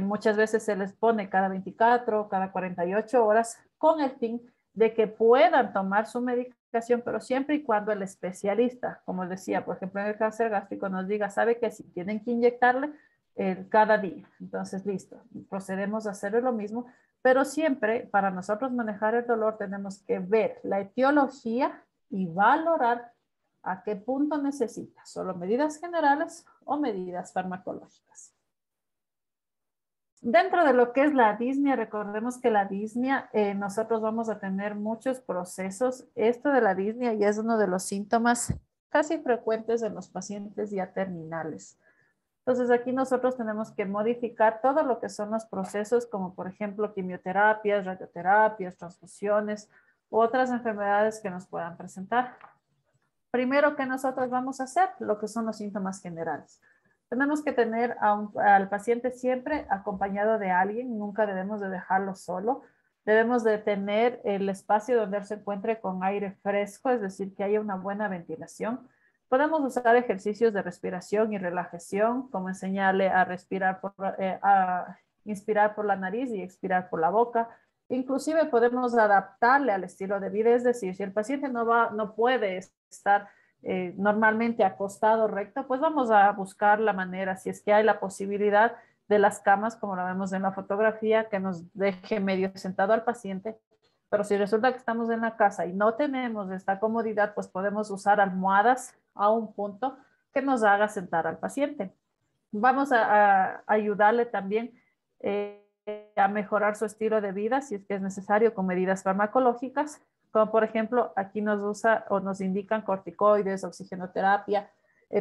muchas veces se les pone cada 24, cada 48 horas con el fin de que puedan tomar su medicación, pero siempre y cuando el especialista, como decía, por ejemplo, en el cáncer gástrico nos diga, sabe que si tienen que inyectarle cada día. Entonces, listo, procedemos a hacer lo mismo, pero siempre para nosotros manejar el dolor tenemos que ver la etiología y valorar a qué punto necesita, solo medidas generales o medidas farmacológicas. Dentro de lo que es la disnea, recordemos que la disnea, nosotros vamos a tener muchos procesos. Esto de la disnea ya es uno de los síntomas casi frecuentes en los pacientes ya terminales. Entonces aquí nosotros tenemos que modificar todo lo que son los procesos, como por ejemplo quimioterapias, radioterapias, transfusiones u otras enfermedades que nos puedan presentar. Primero que nosotros vamos a hacer, lo que son los síntomas generales. Tenemos que tener al paciente siempre acompañado de alguien, nunca debemos de dejarlo solo. Debemos de tener el espacio donde él se encuentre con aire fresco, es decir, que haya una buena ventilación. Podemos usar ejercicios de respiración y relajación, como enseñarle a respirar, a inspirar por la nariz y expirar por la boca. Inclusive podemos adaptarle al estilo de vida, es decir, si el paciente no puede estar normalmente acostado recto, pues vamos a buscar la manera, si es que hay la posibilidad de las camas, como la vemos en la fotografía, que nos deje medio sentado al paciente. Pero si resulta que estamos en la casa y no tenemos esta comodidad, pues podemos usar almohadas a un punto que nos haga sentar al paciente. Vamos a ayudarle también a mejorar su estilo de vida si es que es necesario con medidas farmacológicas, como por ejemplo aquí nos usa o nos indican corticoides, oxigenoterapia,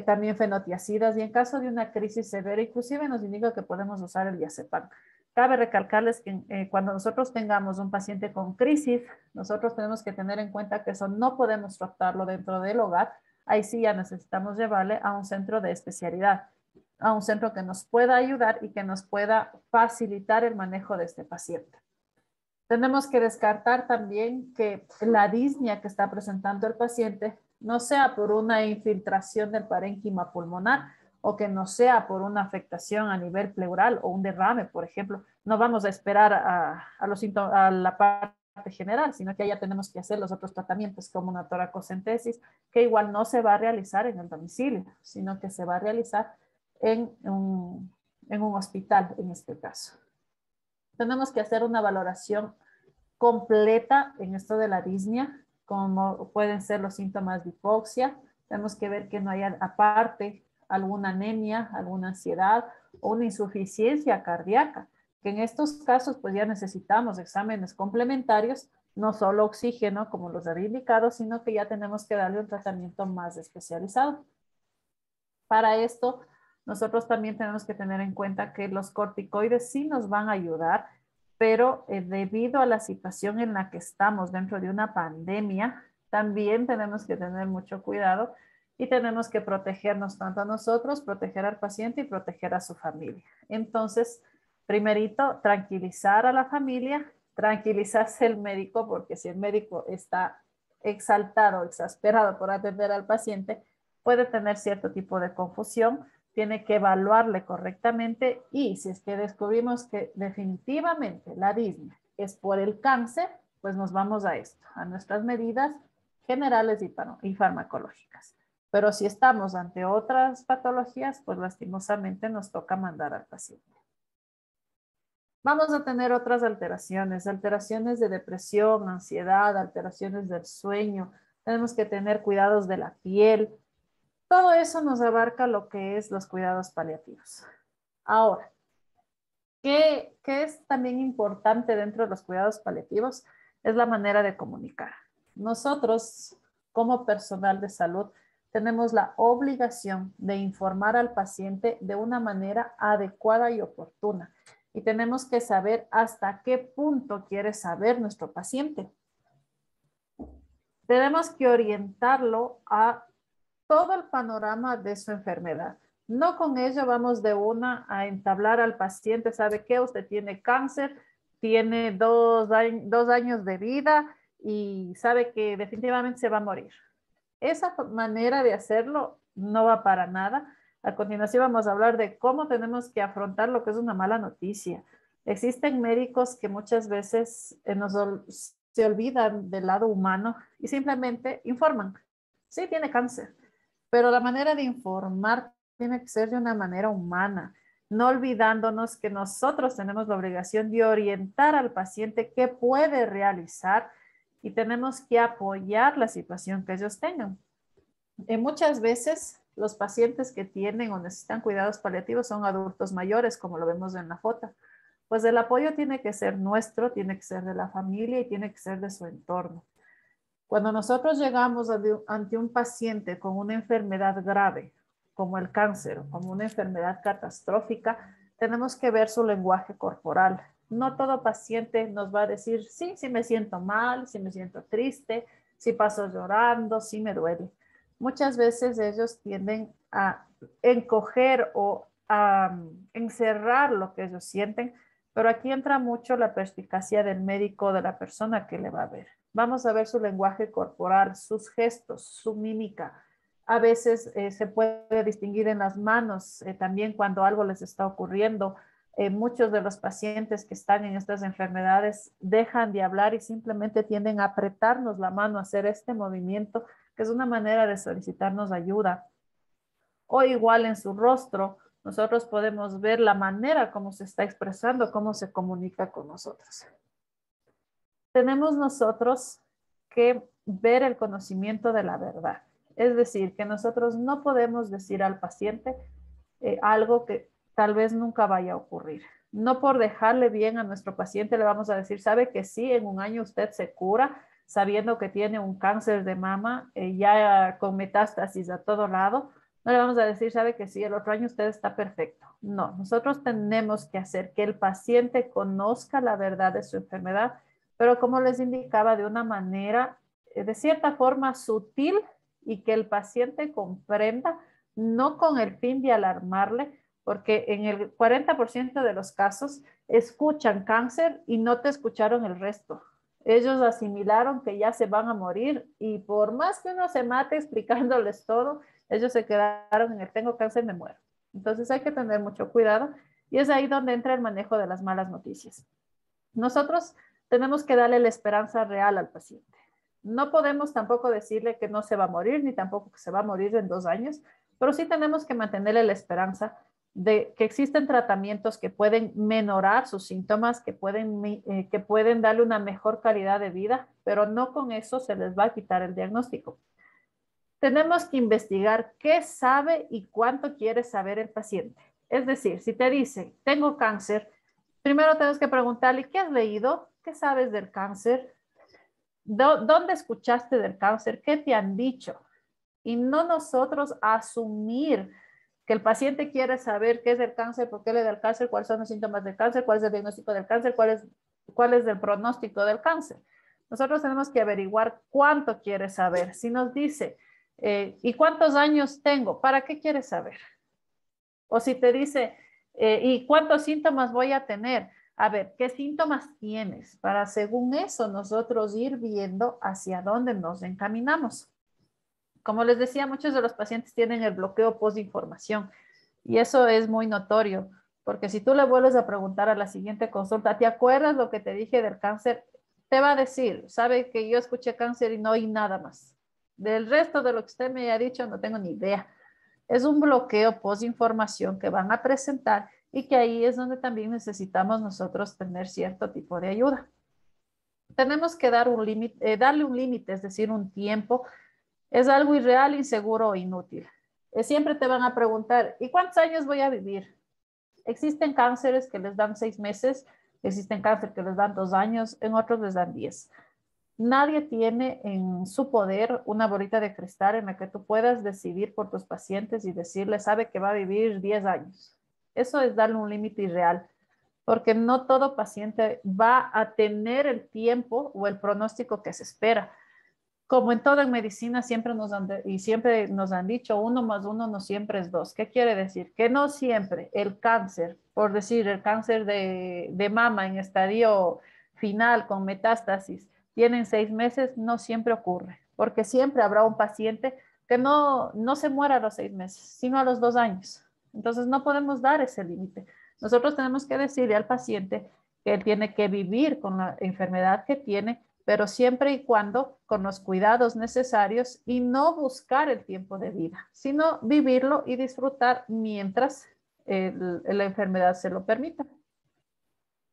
también fenotiacidas y en caso de una crisis severa inclusive nos indica que podemos usar el diazepam. Cabe recalcarles que cuando nosotros tengamos un paciente con crisis, nosotros tenemos que tener en cuenta que eso no podemos tratarlo dentro del hogar, ahí sí ya necesitamos llevarle a un centro de especialidad, a un centro que nos pueda ayudar y que nos pueda facilitar el manejo de este paciente. Tenemos que descartar también que la disnea que está presentando el paciente no sea por una infiltración del parénquima pulmonar o que no sea por una afectación a nivel pleural o un derrame, por ejemplo. No vamos a esperar a la parte general, sino que ya tenemos que hacer los otros tratamientos como una toracocentesis, que igual no se va a realizar en el domicilio, sino que se va a realizar en un hospital en este caso. Tenemos que hacer una valoración completa en esto de la disnea, como pueden ser los síntomas de hipoxia. Tenemos que ver que no haya aparte alguna anemia, alguna ansiedad o una insuficiencia cardíaca, que en estos casos pues ya necesitamos exámenes complementarios, no solo oxígeno como los había indicado, sino que ya tenemos que darle un tratamiento más especializado. Para esto, nosotros también tenemos que tener en cuenta que los corticoides sí nos van a ayudar, pero debido a la situación en la que estamos dentro de una pandemia, también tenemos que tener mucho cuidado y tenemos que protegernos tanto a nosotros, proteger al paciente y proteger a su familia. Entonces, primerito, tranquilizar a la familia, tranquilizarse el médico, porque si el médico está exaltado, exasperado por atender al paciente, puede tener cierto tipo de confusión, tiene que evaluarle correctamente y si es que descubrimos que definitivamente la disnea es por el cáncer, pues nos vamos a esto, a nuestras medidas generales y farmacológicas. Pero si estamos ante otras patologías, pues lastimosamente nos toca mandar al paciente. Vamos a tener otras alteraciones, alteraciones de depresión, ansiedad, alteraciones del sueño. Tenemos que tener cuidados de la piel. Todo eso nos abarca lo que es los cuidados paliativos. Ahora, ¿qué es también importante dentro de los cuidados paliativos? Es la manera de comunicar. Nosotros, como personal de salud, tenemos la obligación de informar al paciente de una manera adecuada y oportuna. y tenemos que saber hasta qué punto quiere saber nuestro paciente. Tenemos que orientarlo a todo el panorama de su enfermedad. No con ello vamos de una a entablar al paciente, ¿sabe qué? Usted tiene cáncer, tiene dos años de vida y sabe que definitivamente se va a morir. Esa manera de hacerlo no va para nada. A continuación vamos a hablar de cómo tenemos que afrontar lo que es una mala noticia. Existen médicos que muchas veces se olvidan del lado humano y simplemente informan. Sí, tiene cáncer, pero la manera de informar tiene que ser de una manera humana, no olvidándonos que nosotros tenemos la obligación de orientar al paciente qué puede realizar y tenemos que apoyar la situación que ellos tengan. Muchas veces los pacientes que tienen o necesitan cuidados paliativos son adultos mayores, como lo vemos en la foto. Pues el apoyo tiene que ser nuestro, tiene que ser de la familia y tiene que ser de su entorno. Cuando nosotros llegamos ante un paciente con una enfermedad grave, como el cáncer, o como una enfermedad catastrófica, tenemos que ver su lenguaje corporal. No todo paciente nos va a decir, sí, sí me siento mal, sí me siento triste, sí paso llorando, sí me duele. Muchas veces ellos tienden a encoger o a encerrar lo que ellos sienten, pero aquí entra mucho la perspicacia del médico, de la persona que le va a ver. Vamos a ver su lenguaje corporal, sus gestos, su mímica. A veces se puede distinguir en las manos también cuando algo les está ocurriendo. Muchos de los pacientes que están en estas enfermedades dejan de hablar y simplemente tienden a apretarnos la mano, a hacer este movimiento, que es una manera de solicitarnos ayuda. O igual en su rostro, nosotros podemos ver la manera como se está expresando, cómo se comunica con nosotros. Tenemos nosotros que ver el conocimiento de la verdad. Es decir, que nosotros no podemos decir al paciente algo que tal vez nunca vaya a ocurrir. No por dejarle bien a nuestro paciente le vamos a decir, sabe que sí, en un año usted se cura sabiendo que tiene un cáncer de mama, ya con metástasis a todo lado. No le vamos a decir, sabe que sí, el otro año usted está perfecto. No, nosotros tenemos que hacer que el paciente conozca la verdad de su enfermedad, pero como les indicaba, de una manera, de cierta forma sutil y que el paciente comprenda, no con el fin de alarmarle, porque en el 40% de los casos escuchan cáncer y no te escucharon el resto. Ellos asimilaron que ya se van a morir y por más que uno se mate explicándoles todo, ellos se quedaron en el tengo cáncer, me muero. Entonces hay que tener mucho cuidado y es ahí donde entra el manejo de las malas noticias. Nosotros tenemos que darle la esperanza real al paciente. No podemos tampoco decirle que no se va a morir, ni tampoco que se va a morir en 2 años, pero sí tenemos que mantenerle la esperanza de que existen tratamientos que pueden menorar sus síntomas, que pueden darle una mejor calidad de vida, pero no con eso se les va a quitar el diagnóstico. Tenemos que investigar qué sabe y cuánto quiere saber el paciente. Es decir, si te dice, tengo cáncer, primero tenemos que preguntarle, ¿qué has leído? ¿Qué sabes del cáncer? ¿Dónde escuchaste del cáncer? ¿Qué te han dicho? Y no nosotros asumir que el paciente quiere saber qué es el cáncer, por qué le da el cáncer, cuáles son los síntomas del cáncer, cuál es el diagnóstico del cáncer, cuál es el pronóstico del cáncer. Nosotros tenemos que averiguar cuánto quiere saber. Si nos dice, ¿y cuántos años tengo? ¿Para qué quiere saber? O si te dice, ¿y cuántos síntomas voy a tener? A ver, ¿qué síntomas tienes? Para según eso nosotros ir viendo hacia dónde nos encaminamos. Como les decía, muchos de los pacientes tienen el bloqueo post-información y eso es muy notorio, porque si tú le vuelves a preguntar a la siguiente consulta, ¿te acuerdas lo que te dije del cáncer? Te va a decir, sabe que yo escuché cáncer y no oí nada más. Del resto de lo que usted me ha dicho no tengo ni idea. Es un bloqueo post-información que van a presentar y que ahí es donde también necesitamos nosotros tener cierto tipo de ayuda. Tenemos que darle un límite, es decir, un tiempo. Es algo irreal, inseguro o inútil. Siempre te van a preguntar, ¿y cuántos años voy a vivir? Existen cánceres que les dan 6 meses, existen cánceres que les dan 2 años, en otros les dan 10. Nadie tiene en su poder una bolita de cristal en la que tú puedas decidir por tus pacientes y decirle, sabe que va a vivir 10 años. Eso es darle un límite irreal. porque no todo paciente va a tener el tiempo o el pronóstico que se espera. Como en todo en medicina, siempre nos han dicho, 1 más 1 no siempre es 2. ¿Qué quiere decir? Que no siempre el cáncer, por decir, el cáncer de mama en estadio final con metástasis, tienen 6 meses, no siempre ocurre, porque siempre habrá un paciente que no se muera a los 6 meses, sino a los 2 años. Entonces no podemos dar ese límite. Nosotros tenemos que decirle al paciente que él tiene que vivir con la enfermedad que tiene, pero siempre y cuando con los cuidados necesarios y no buscar el tiempo de vida, sino vivirlo y disfrutar mientras la enfermedad se lo permita.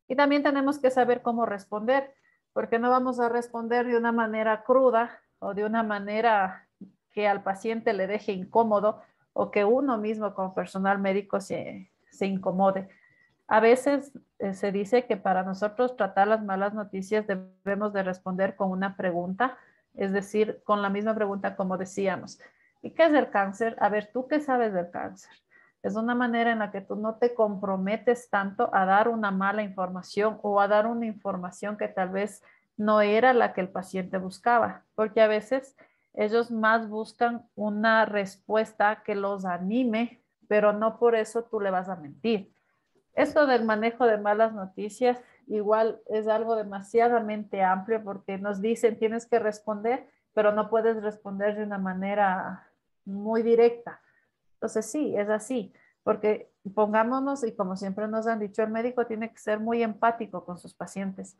Y también tenemos que saber cómo responder, porque no vamos a responder de una manera cruda o de una manera que al paciente le deje incómodo o que uno mismo como personal médico se incomode. A veces se dice que para nosotros tratar las malas noticias debemos de responder con una pregunta, es decir, con la misma pregunta como decíamos. ¿Y qué es el cáncer? A ver, ¿tú qué sabes del cáncer? Es una manera en la que tú no te comprometes tanto a dar una mala información o a dar una información que tal vez no era la que el paciente buscaba, porque a veces ellos más buscan una respuesta que los anime, pero no por eso tú le vas a mentir. Esto del manejo de malas noticias igual es algo demasiadamente amplio porque nos dicen tienes que responder, pero no puedes responder de una manera muy directa. Entonces sí, es así, porque pongámonos, y como siempre nos han dicho, el médico tiene que ser muy empático con sus pacientes.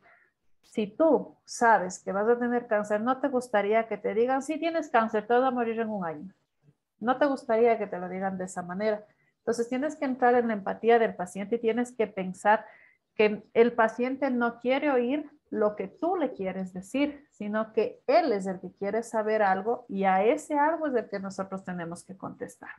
Si tú sabes que vas a tener cáncer, no te gustaría que te digan, sí tienes cáncer, te vas a morir en un año. No te gustaría que te lo digan de esa manera. Entonces tienes que entrar en la empatía del paciente y tienes que pensar que el paciente no quiere oír lo que tú le quieres decir, sino que él es el que quiere saber algo y a ese algo es el que nosotros tenemos que contestar.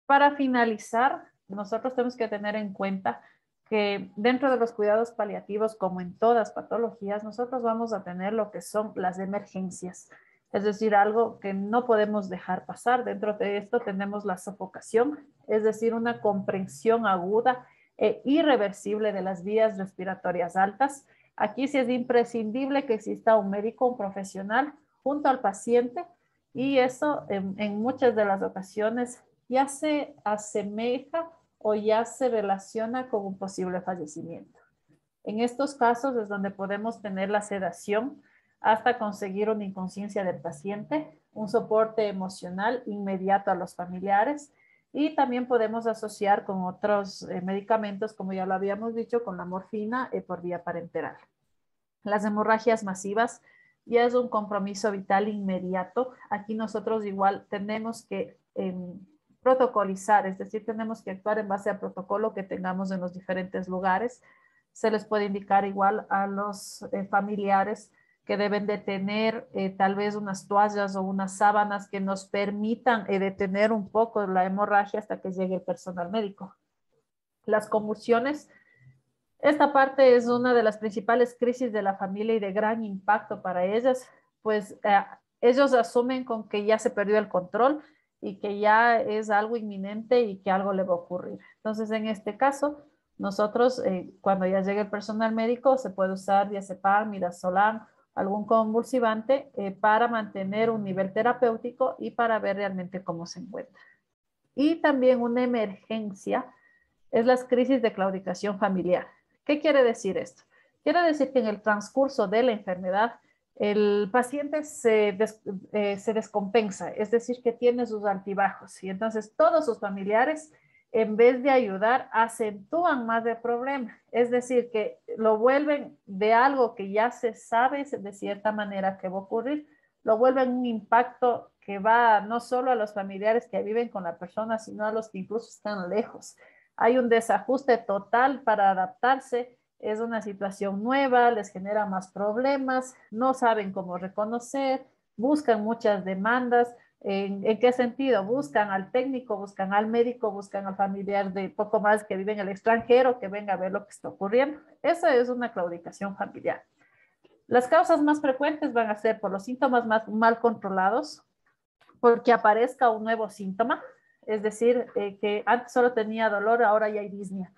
Para finalizar, nosotros tenemos que tener en cuenta que dentro de los cuidados paliativos, como en todas patologías, nosotros vamos a tener lo que son las emergencias, es decir, algo que no podemos dejar pasar. Dentro de esto tenemos la sofocación, es decir, una comprensión aguda e irreversible de las vías respiratorias altas. Aquí sí es imprescindible que exista un médico, un profesional junto al paciente y eso en muchas de las ocasiones ya se asemeja o ya se relaciona con un posible fallecimiento. En estos casos es donde podemos tener la sedación hasta conseguir una inconsciencia del paciente, un soporte emocional inmediato a los familiares y también podemos asociar con otros medicamentos, como ya lo habíamos dicho, con la morfina por vía parenteral. Las hemorragias masivas ya es un compromiso vital inmediato. Aquí nosotros igual tenemos que protocolizar, es decir, tenemos que actuar en base al protocolo que tengamos en los diferentes lugares. Se les puede indicar igual a los familiares que deben de tener tal vez unas toallas o unas sábanas que nos permitan detener un poco la hemorragia hasta que llegue el personal médico. Las convulsiones, esta parte es una de las principales crisis de la familia y de gran impacto para ellas, pues ellos asumen con que ya se perdió el control y que ya es algo inminente y que algo le va a ocurrir. Entonces, en este caso, nosotros, cuando ya llegue el personal médico, se puede usar diazepam, midazolam, algún convulsivante para mantener un nivel terapéutico y para ver realmente cómo se encuentra. Y también una emergencia es las crisis de claudicación familiar. ¿Qué quiere decir esto? Quiere decir que en el transcurso de la enfermedad el paciente se descompensa, es decir, que tiene sus altibajos y entonces todos sus familiares, en vez de ayudar, acentúan más el problema. Es decir, que lo vuelven de algo que ya se sabe de cierta manera que va a ocurrir, lo vuelven un impacto que va no solo a los familiares que viven con la persona, sino a los que incluso están lejos. Hay un desajuste total para adaptarse, es una situación nueva, les genera más problemas, no saben cómo reconocer, buscan muchas demandas. ¿En qué sentido? Buscan al técnico, buscan al médico, buscan al familiar de poco más que vive en el extranjero, que venga a ver lo que está ocurriendo. Esa es una claudicación familiar. Las causas más frecuentes van a ser por los síntomas más mal controlados, porque aparezca un nuevo síntoma, es decir, que antes solo tenía dolor, ahora ya hay disnea.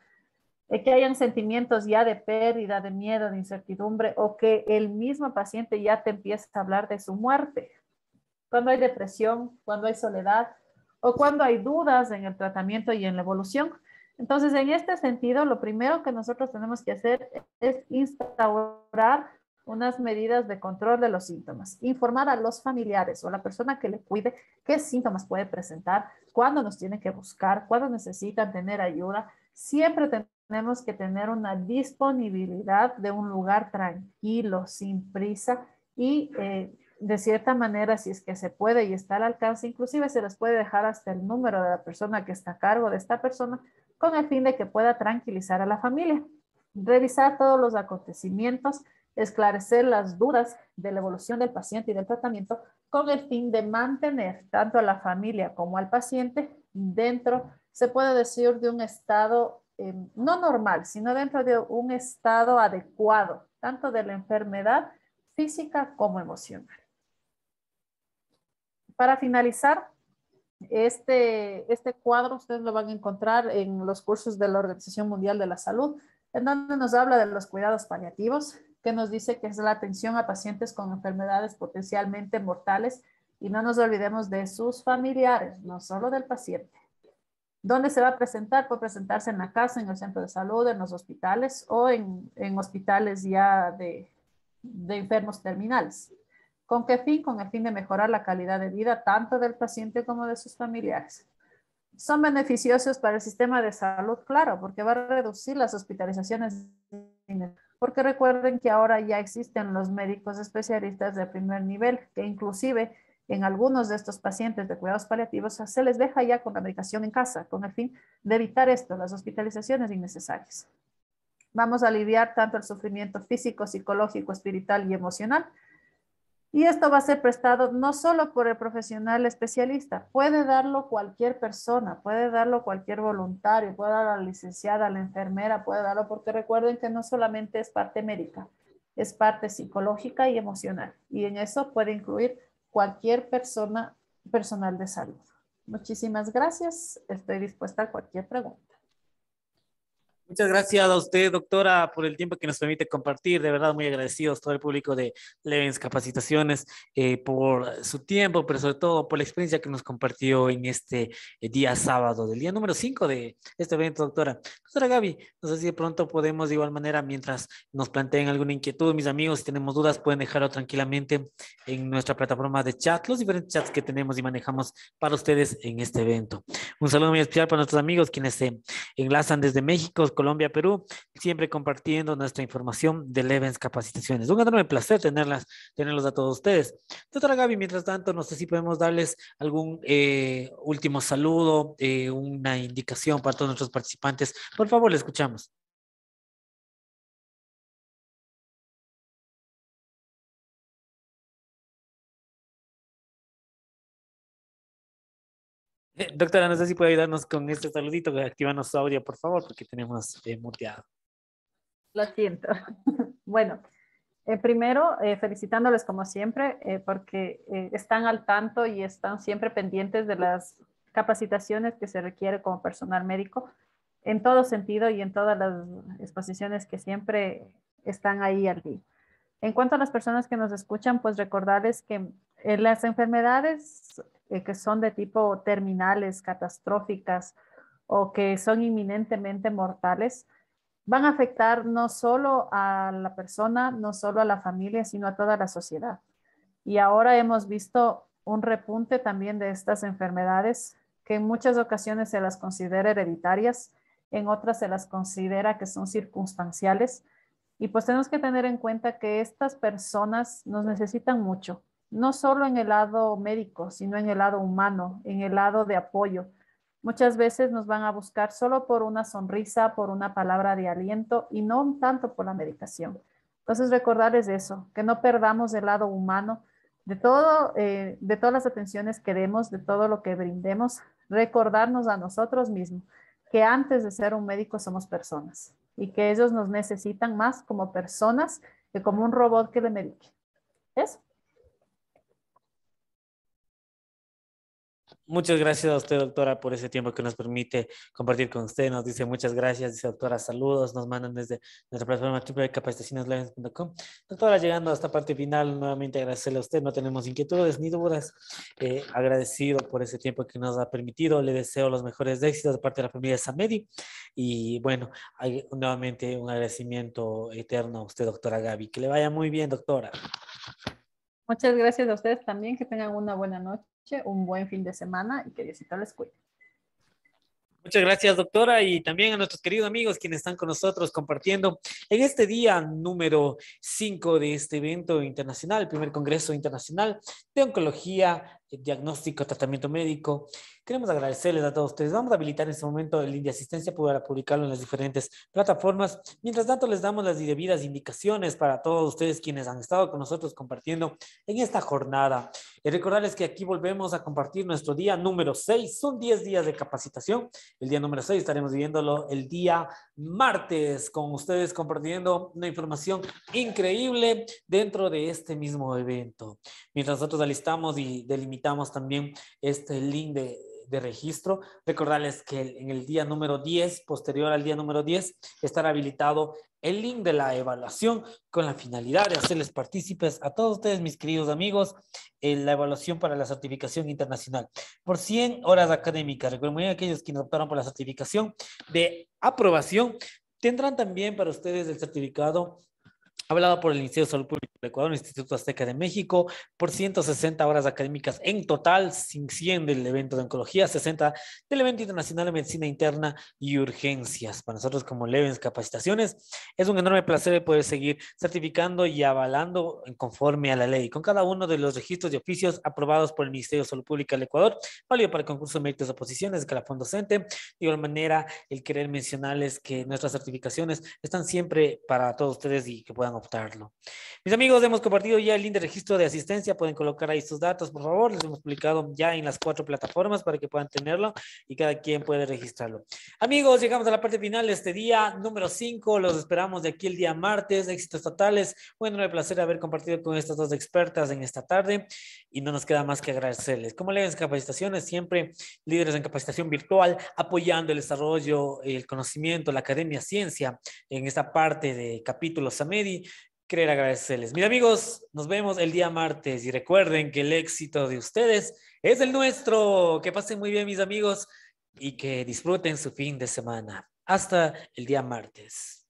Que hayan sentimientos ya de pérdida, de miedo, de incertidumbre, o que el mismo paciente ya te empieza a hablar de su muerte. Cuando hay depresión, cuando hay soledad, o cuando hay dudas en el tratamiento y en la evolución. Entonces, en este sentido, lo primero que nosotros tenemos que hacer es instaurar unas medidas de control de los síntomas, informar a los familiares o a la persona que le cuide qué síntomas puede presentar, cuándo nos tienen que buscar, cuándo necesitan tener ayuda. Siempre tenemos que tener una disponibilidad de un lugar tranquilo, sin prisa y de cierta manera, si es que se puede y está al alcance, inclusive se les puede dejar hasta el número de la persona que está a cargo de esta persona con el fin de que pueda tranquilizar a la familia. Revisar todos los acontecimientos, esclarecer las dudas de la evolución del paciente y del tratamiento con el fin de mantener tanto a la familia como al paciente dentro, se puede decir, de un estado no normal, sino dentro de un estado adecuado, tanto de la enfermedad física como emocional. Para finalizar, este cuadro ustedes lo van a encontrar en los cursos de la Organización Mundial de la Salud, en donde nos habla de los cuidados paliativos, que nos dice que es la atención a pacientes con enfermedades potencialmente mortales, y no nos olvidemos de sus familiares, no solo del paciente. ¿Dónde se va a presentar? Puede presentarse en la casa, en el centro de salud, en los hospitales o en hospitales ya de enfermos terminales. ¿Con qué fin? Con el fin de mejorar la calidad de vida tanto del paciente como de sus familiares. ¿Son beneficiosos para el sistema de salud? Claro, porque va a reducir las hospitalizaciones. Porque recuerden que ahora ya existen los médicos especialistas de primer nivel, que inclusive en algunos de estos pacientes de cuidados paliativos se les deja ya con la medicación en casa, con el fin de evitar esto, las hospitalizaciones innecesarias. Vamos a aliviar tanto el sufrimiento físico, psicológico, espiritual y emocional. Y esto va a ser prestado no solo por el profesional especialista, puede darlo cualquier persona, puede darlo cualquier voluntario, puede darlo a la licenciada, a la enfermera, puede darlo, porque recuerden que no solamente es parte médica, es parte psicológica y emocional. Y en eso puede incluir cualquier persona, personal de salud. Muchísimas gracias. Estoy dispuesta a cualquier pregunta. Muchas gracias a usted, doctora, por el tiempo que nos permite compartir. De verdad, muy agradecidos todo el público de Levens Capacitaciones por su tiempo, pero sobre todo por la experiencia que nos compartió en este día sábado, del día número 5 de este evento, doctora. Doctora Gaby, no sé si de pronto podemos de igual manera, mientras nos planteen alguna inquietud, mis amigos, si tenemos dudas, pueden dejarlo tranquilamente en nuestra plataforma de chat, los diferentes chats que tenemos y manejamos para ustedes en este evento. Un saludo muy especial para nuestros amigos quienes se enlazan desde México, Colombia, Perú, siempre compartiendo nuestra información de Levens Capacitaciones. Un enorme placer tenerlos a todos ustedes. Doctora Gaby, mientras tanto, no sé si podemos darles algún último saludo, una indicación para todos nuestros participantes. Por favor, le escuchamos. Doctora, no sé si puede ayudarnos con este saludito, activarnos su audio, por favor, porque tenemos muteado. Lo siento. Bueno, primero, felicitándoles como siempre, porque están al tanto y están siempre pendientes de las capacitaciones que se requiere como personal médico en todo sentido y en todas las exposiciones que siempre están ahí al día. En cuanto a las personas que nos escuchan, pues recordarles que las enfermedades que son de tipo terminales, catastróficas o que son inminentemente mortales, van a afectar no solo a la persona, no solo a la familia, sino a toda la sociedad. Y ahora hemos visto un repunte también de estas enfermedades que en muchas ocasiones se las considera hereditarias, en otras se las considera que son circunstanciales. Y pues tenemos que tener en cuenta que estas personas nos necesitan mucho, no solo en el lado médico, sino en el lado humano, en el lado de apoyo. Muchas veces nos van a buscar solo por una sonrisa, por una palabra de aliento y no tanto por la medicación. Entonces recordarles eso, que no perdamos el lado humano de todo, de todas las atenciones que demos, de todo lo que brindemos, recordarnos a nosotros mismos que antes de ser un médico somos personas y que ellos nos necesitan más como personas que como un robot que le medique. ¿Eso? Muchas gracias a usted, doctora, por ese tiempo que nos permite compartir con usted. Nos dice muchas gracias, dice doctora, saludos. Nos mandan desde nuestra plataforma www.capacitacioneslevens.com. Doctora, llegando a esta parte final, nuevamente agradecerle a usted. No tenemos inquietudes ni dudas. Agradecido por ese tiempo que nos ha permitido. Le deseo los mejores éxitos de parte de la familia de Samedi. Y bueno, nuevamente un agradecimiento eterno a usted, doctora Gaby. Que le vaya muy bien, doctora. Muchas gracias a ustedes también, que tengan una buena noche, un buen fin de semana y que Diosito les cuide. Muchas gracias, doctora, y también a nuestros queridos amigos quienes están con nosotros compartiendo en este día número 5 de este evento internacional, el primer Congreso Internacional de Oncología, Diagnóstico, Tratamiento Médico. Queremos agradecerles a todos ustedes. Vamos a habilitar en este momento el link de asistencia para publicarlo en las diferentes plataformas. Mientras tanto, les damos las debidas indicaciones para todos ustedes quienes han estado con nosotros compartiendo en esta jornada. Y recordarles que aquí volvemos a compartir nuestro día número 6. Son 10 días de capacitación. El día número 6 estaremos viviéndolo el día martes con ustedes compartiendo una información increíble dentro de este mismo evento. Mientras nosotros alistamos y delimitamos también este link de registro, recordarles que en el día número 10, posterior al día número 10, estará habilitado el link de la evaluación con la finalidad de hacerles partícipes a todos ustedes, mis queridos amigos, en la evaluación para la certificación internacional por 100 horas académicas. Recuerden, aquellos que optaron por la certificación de aprobación tendrán también para ustedes el certificado hablado por el Instituto de Salud Pública del Ecuador, el Instituto Azteca de México, por 160 horas académicas en total, 100 del evento de oncología, 60 del evento internacional de medicina interna y urgencias. Para nosotros como Levens Capacitaciones, es un enorme placer poder seguir certificando y avalando conforme a la ley, con cada uno de los registros de oficios aprobados por el Ministerio de Salud Pública del Ecuador, válido para el concurso de méritos de oposiciones de escalafón docente. De igual manera, el querer mencionarles que nuestras certificaciones están siempre para todos ustedes y que puedan optarlo. Mis amigos, hemos compartido ya el link de registro de asistencia. Pueden colocar ahí sus datos, por favor. Les hemos publicado ya en las 4 plataformas para que puedan tenerlo y cada quien puede registrarlo. Amigos, llegamos a la parte final de este día número 5. Los esperamos de aquí el día martes. Éxitos totales. Bueno, un placer haber compartido con estas dos expertas en esta tarde y no nos queda más que agradecerles. Como Levens Capacitaciones, siempre líderes en capacitación virtual, apoyando el desarrollo, el conocimiento, la academia, ciencia en esta parte de capítulos Samedi. Querer agradecerles. Mis amigos, nos vemos el día martes y recuerden que el éxito de ustedes es el nuestro. Que pasen muy bien, mis amigos, y que disfruten su fin de semana. Hasta el día martes.